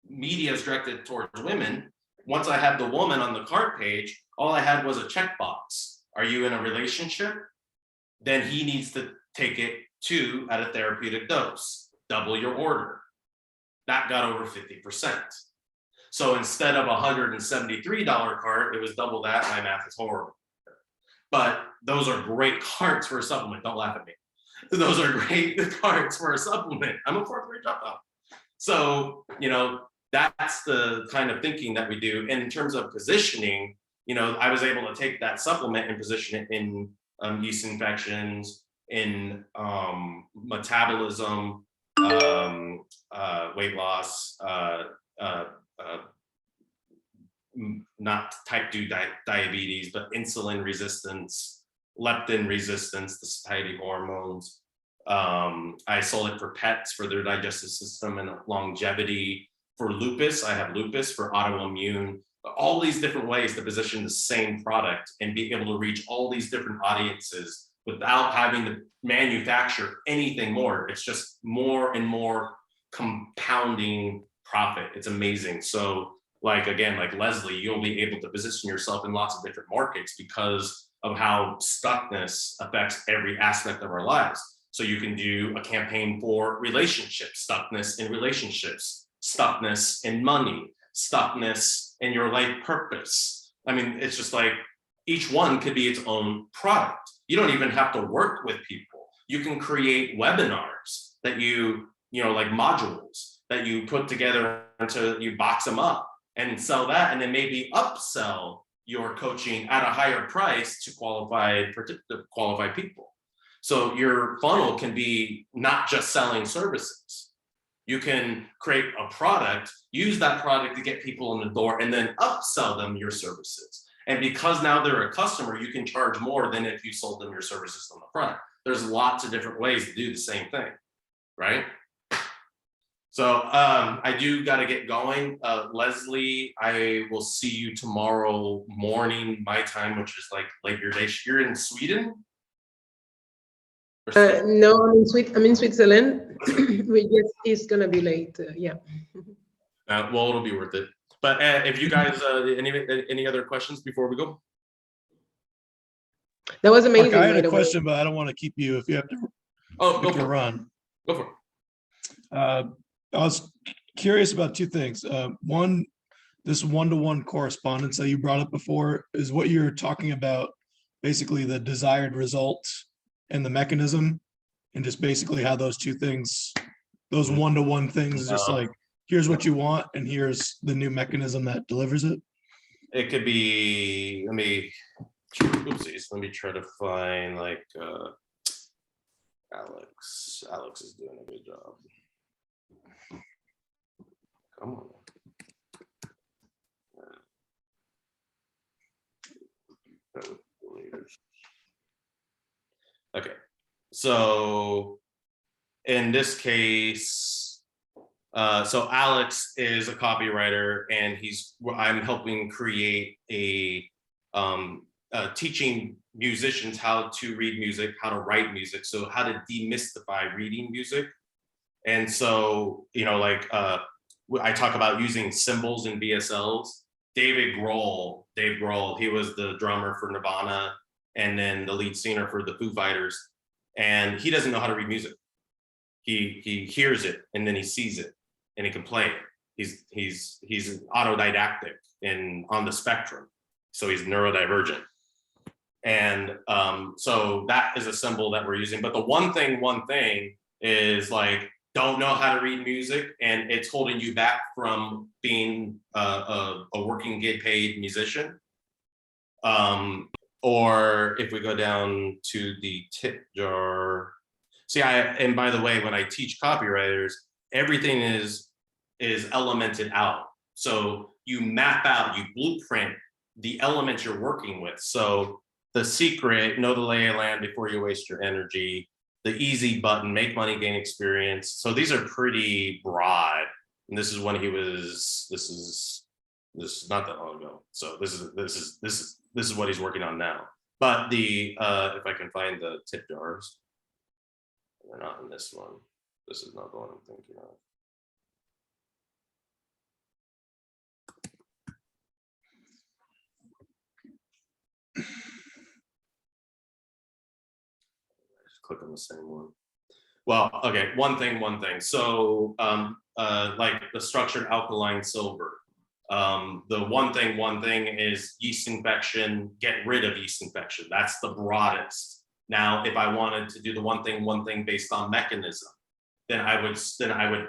Speaker 1: media is directed towards women, once I had the woman on the cart page, all I had was a checkbox. Are you in a relationship? Then he needs to take it 2 at a therapeutic dose, double your order. That got over 50%. So instead of $173 cart, it was double that. My math is horrible. But those are great carts for a supplement. Don't laugh at me. Those are great carts for a supplement. I'm a 4th-grade dropout. So, that's the kind of thinking that we do. And in terms of positioning, I was able to take that supplement and position it in yeast infections, in metabolism, weight loss, not type 2 diabetes, but insulin resistance, leptin resistance, the satiety hormones. I sold it for pets for their digestive system and longevity. For lupus, I have lupus. For autoimmune, all these different ways to position the same product and be able to reach all these different audiences without having to manufacture anything more. It's just more and more compounding profit. It's amazing. So like Leslie, you'll be able to position yourself in lots of different markets because of how stuckness affects every aspect of our lives. So you can do a campaign for relationships, stuckness in relationships, stuckness in money, stuckness in your life purpose. I mean, it's just like each one could be its own product. You don't even have to work with people. You can create webinars that like modules that you put together until you box them up and sell that, and then maybe upsell your coaching at a higher price to qualified people. So your funnel can be not just selling services. You can create a product, use that product to get people in the door, and then upsell them your services. And because now they're a customer, you can charge more than if you sold them your services on the front. There's lots of different ways to do the same thing, right? So I do got to get going. Leslie, I will see you tomorrow morning, my time, which is like late your day. You're in Sweden?
Speaker 4: No, I'm in Switzerland. It's gonna be late. Yeah.
Speaker 1: Well, it'll be worth it. But if you guys, any other questions before we go?
Speaker 4: That was amazing.
Speaker 5: Mark, I had a question, but I don't want to keep you if you have to.
Speaker 1: Go for it.
Speaker 5: Run.
Speaker 1: Go for it.
Speaker 5: I was curious about 2 things. One, this one-to-one correspondence that you brought up before, is what you're talking about, basically the desired results and the mechanism, and just basically how those 2 things, those one-to-one things, is just like, here's what you want, and here's the new mechanism that delivers it.
Speaker 1: It could be, let me try to find Alex. Alex is doing a good job. Come on. Okay, so in this case, so Alex is a copywriter, and I'm helping create teaching musicians how to read music, how to write music, so how to demystify reading music. And so, I talk about using symbols in VSLs Dave Grohl, he was the drummer for Nirvana and then the lead singer for the Foo Fighters. And he doesn't know how to read music. He hears it and then he sees it and he can play it. He's autodidactic and on the spectrum. So he's neurodivergent. And so that is a symbol that we're using. But the one thing is like, don't know how to read music, and it's holding you back from being a working, get paid musician. Or if we go down to the tip jar, see, and by the way, when I teach copywriters, everything is elemented out. So you map out, you blueprint the elements you're working with. So the secret, know the lay of land before you waste your energy. The easy button, make money, gain experience. So these are pretty broad. And this is when he was, this is not that long ago. So this is what he's working on now. But the if I can find the tip jars, they're not in this one. This is not the one I'm thinking of. Click on the same one. Well, okay, one thing. So like the structured alkaline silver. The one thing is yeast infection, get rid of yeast infection. That's the broadest. Now, if I wanted to do the one thing based on mechanism, then I would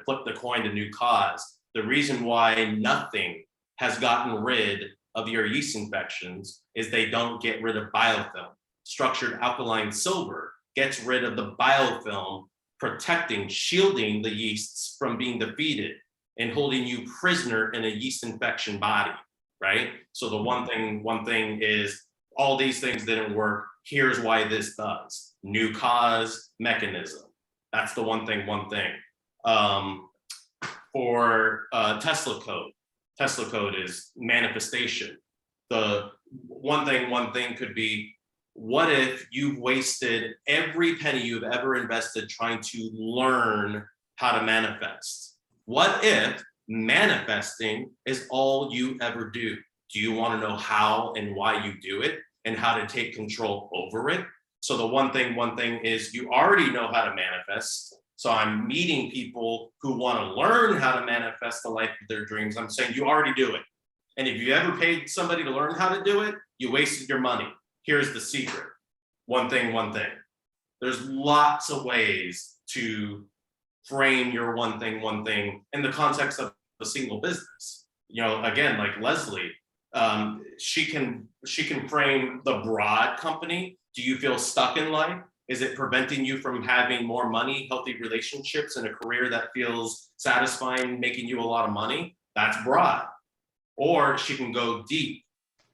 Speaker 1: flip the coin to new cause. The reason why nothing has gotten rid of your yeast infections is they don't get rid of biofilm. Structured alkaline silver gets rid of the biofilm, protecting, shielding the yeasts from being defeated and holding you prisoner in a yeast infection body, right? So the one thing is all these things didn't work. Here's why this does. New cause, mechanism. That's the one thing. For Tesla code is manifestation. The one thing could be, what if you've wasted every penny you've ever invested trying to learn how to manifest? What if manifesting is all you ever do? Do you want to know how and why you do it and how to take control over it? So the one thing is you already know how to manifest. So I'm meeting people who want to learn how to manifest the life of their dreams. I'm saying you already do it. And if you ever paid somebody to learn how to do it, you wasted your money. Here's the secret. One thing. There's lots of ways to frame your one thing in the context of a single business. You know, again, like Leslie, she can frame the broad company. Do you feel stuck in life? Is it preventing you from having more money, healthy relationships, and a career that feels satisfying, making you a lot of money? That's broad. Or she can go deep.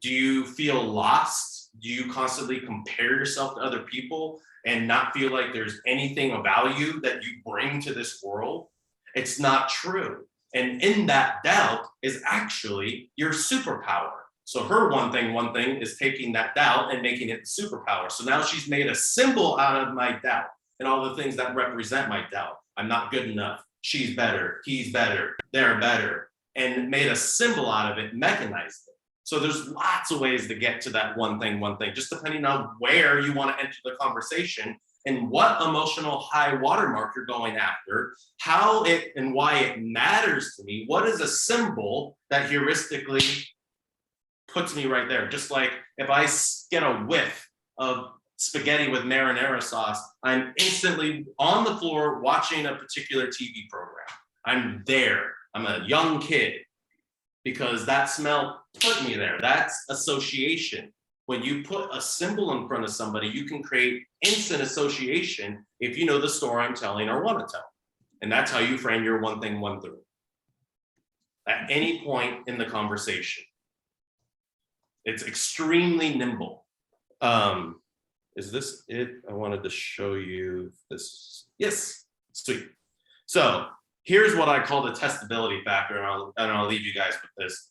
Speaker 1: Do you feel lost? Do you constantly compare yourself to other people and not feel like there's anything of value that you bring to this world? It's not true. And in that doubt is actually your superpower. So her one thing is taking that doubt and making it the superpower. So now she's made a symbol out of my doubt and all the things that represent my doubt. I'm not good enough. She's better. He's better. They're better. And made a symbol out of it, mechanized it. So there's lots of ways to get to that one thing, just depending on where you want to enter the conversation and what emotional high watermark you're going after, how it and why it matters to me. What is a symbol that heuristically puts me right there? Just like if I get a whiff of spaghetti with marinara sauce, I'm instantly on the floor watching a particular TV program. I'm there. I'm a young kid because that smell put me there. That's association. When you put a symbol in front of somebody, you can create instant association if you know the story I'm telling or want to tell. And that's how you frame your one thing at any point in the conversation. It's extremely nimble. Is this it? I wanted to show you this. Yes, sweet. So here's what I call the testability factor, and I'll leave you guys with this.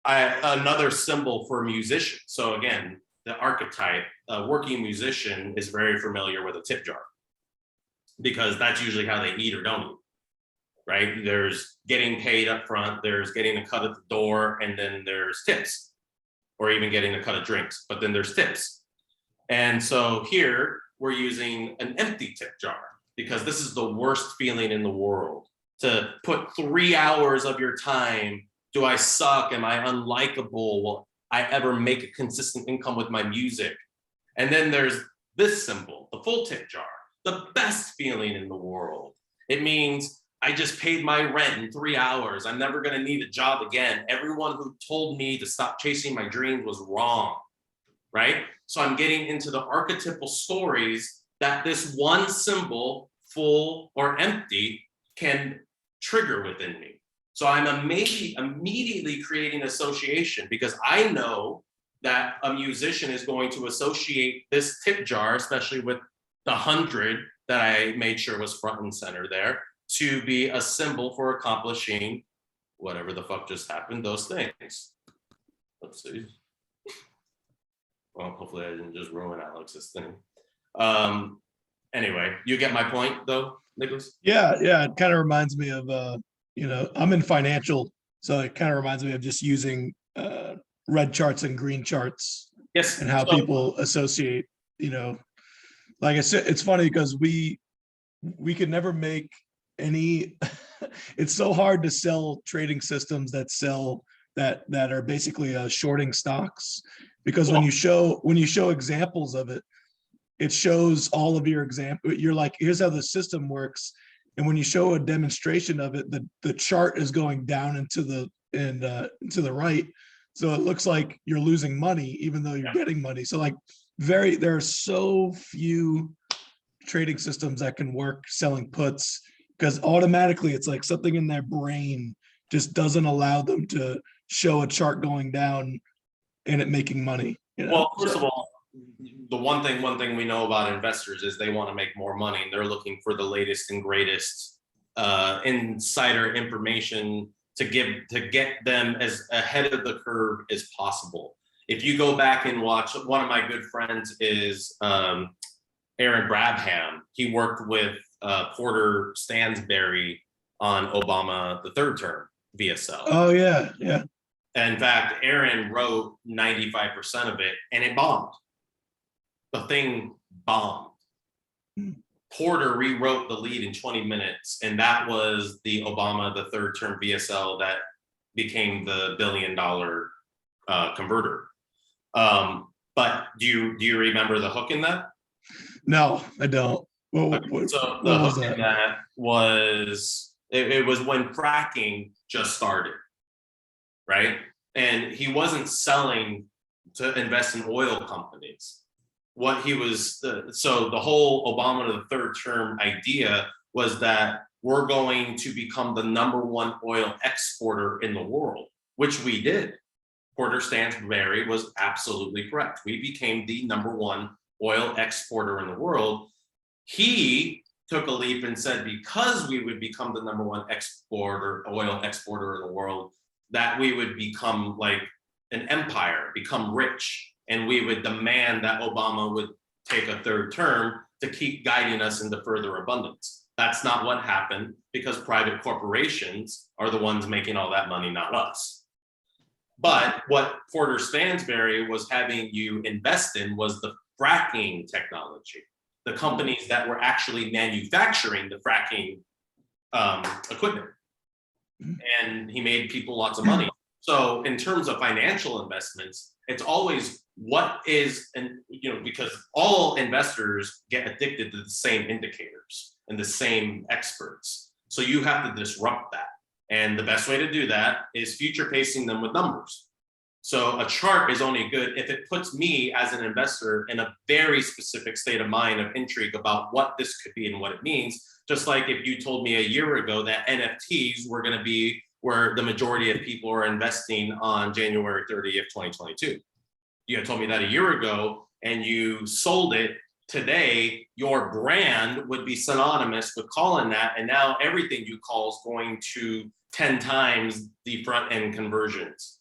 Speaker 1: Another symbol for musician. So again, the archetype, a working musician is very familiar with a tip jar because that's usually how they eat or don't eat. right? There's getting paid up front, there's getting a cut at the door, and then there's tips, or even getting a cut of drinks, but then there's tips. And so here we're using an empty tip jar, because this is the worst feeling in the world, to put 3 hours of your time. Do I suck? Am I unlikable? Will I ever make a consistent income with my music? And then there's this symbol, the full tip jar, the best feeling in the world. It means I just paid my rent in 3 hours. I'm never going to need a job again. Everyone who told me to stop chasing my dreams was wrong, right? So I'm getting into the archetypal stories that this one symbol, full or empty, can trigger within me. So I'm immediately creating association, because I know that a musician is going to associate this tip jar, especially with the 100 that I made sure was front and center there, to be a symbol for accomplishing whatever the fuck just happened, those things. Let's see. Well, hopefully I didn't just ruin Alex's thing. Anyway, you get my point though, Nicholas?
Speaker 5: Yeah, it kind of reminds me of I'm in financial, so it kind of reminds me of just using red charts and green charts.
Speaker 1: Yes.
Speaker 5: And how people associate, like I said, it's funny because we could never make any it's so hard to sell trading systems that sell that are basically shorting stocks, because when you show examples of it, it shows all of your example. You're like, here's how the system works. And when you show a demonstration of it, the chart is going down into the right. So it looks like you're losing money, even though you're getting money. So like there are so few trading systems that can work selling puts, because automatically it's like something in their brain just doesn't allow them to show a chart going down and it making money.
Speaker 1: Well, first of all, the one thing we know about investors is they want to make more money, and they're looking for the latest and greatest insider information to get them as ahead of the curve as possible. If you go back and watch, one of my good friends is Aaron Brabham. He worked with Porter Stansberry on Obama the third term, VSL.
Speaker 5: Oh yeah.
Speaker 1: In fact, Aaron wrote 95% of it, and it bombed. The thing bombed. Porter rewrote the lead in 20 minutes, and that was the Obama the third term VSL that became the $1 billion converter. But do you remember the hook in that?
Speaker 5: No, I don't.
Speaker 1: So the hook in that was it was when fracking just started, right? And he wasn't selling to invest in oil companies. What he was, so the whole Obama the third term idea was that we're going to become the #1 oil exporter in the world, which we did. Porter Stansberry was absolutely correct. We became the #1 oil exporter in the world. He took a leap and said, because we would become the #1 oil exporter in the world, that we would become like an empire, become rich, and we would demand that Obama would take a third term to keep guiding us into further abundance. That's not what happened, because private corporations are the ones making all that money, not us. But what Porter Stansberry was having you invest in was the fracking technology, the companies that were actually manufacturing the fracking equipment. And he made people lots of money. So in terms of financial investments, it's always what is, and because all investors get addicted to the same indicators and the same experts. So you have to disrupt that. And the best way to do that is future pacing them with numbers. So a chart is only good if it puts me as an investor in a very specific state of mind of intrigue about what this could be and what it means. Just like if you told me a year ago that NFTs were going to be where the majority of people are investing on January 30th, 2022. You had told me that a year ago and you sold it today, your brand would be synonymous with calling that. And now everything you call is going to 10 times the front end conversions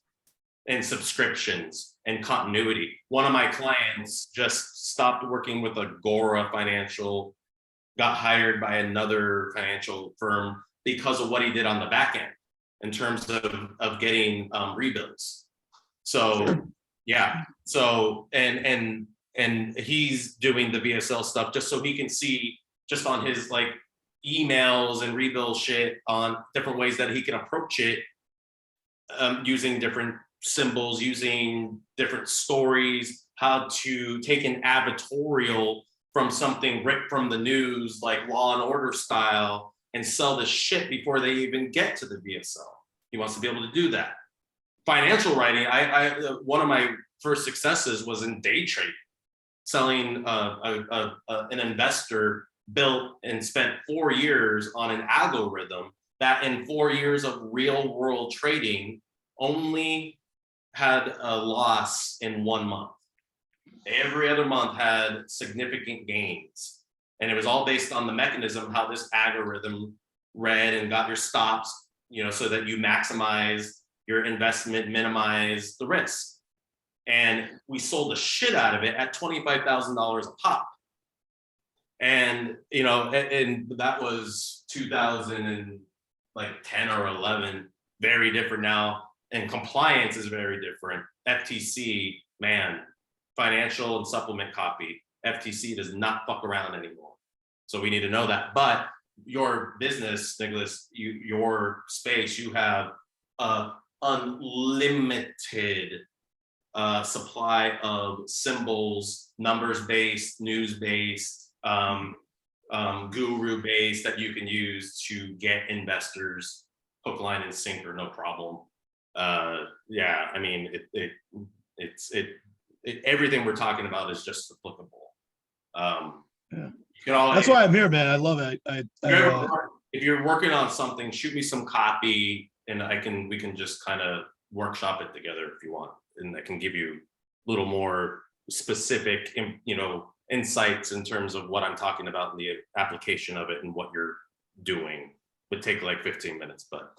Speaker 1: and subscriptions and continuity. One of my clients just stopped working with Agora Financial, got hired by another financial firm. because of what he did on the back end in terms of getting rebuilds. So yeah, so and he's doing the VSL stuff just so he can see just on his like emails and rebuild shit on different ways that he can approach it, using different symbols, using different stories, how to take an advertorial from something ripped from the news, like Law and Order style, and sell the shit before they even get to the VSL. He wants to be able to do that. Financial writing, one of my first successes was in day trading, selling an investor built and spent 4 years on an algorithm that in 4 years of real world trading only had a loss in 1 month. Every other month had significant gains. And it was all based on the mechanism, how this algorithm read and got your stops, you know, so that you maximize your investment, minimize the risk. And we sold the shit out of it at $25,000 a pop. And, you know, and that was 2010 or 11, very different now. And compliance is very different. FTC, man, financial and supplement copy. FTC does not fuck around anymore. So we need to know that. But your business, Nicholas, your space, you have unlimited supply of symbols, numbers-based, news-based, guru-based that you can use to get investors hook, line, and sinker, no problem. Yeah, I mean, everything we're talking about is just applicable.
Speaker 5: Yeah.
Speaker 1: You know,
Speaker 5: That's why I'm here, man. I love it.
Speaker 1: If you're working on something, shoot me some copy, and we can just kind of workshop it together if you want, and I can give you a little more specific, you know, insights in terms of what I'm talking about in the application of it and what you're doing. Would take like 15 minutes, but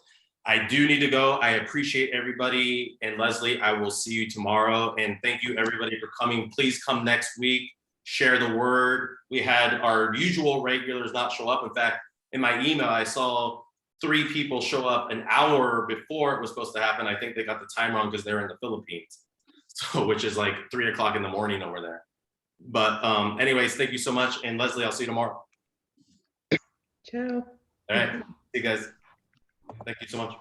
Speaker 1: I do need to go. I appreciate everybody, and Leslie, I will see you tomorrow. And thank you everybody for coming. Please come next week. Share the word. We had our usual regulars not show up. In fact, in my email, I saw 3 people show up an hour before it was supposed to happen. I think they got the time wrong because they're in the Philippines, so which is like 3 o'clock in the morning over there. But anyways, thank you so much. And Leslie, I'll see you tomorrow.
Speaker 4: Ciao.
Speaker 1: All right. See you guys. Thank you so much.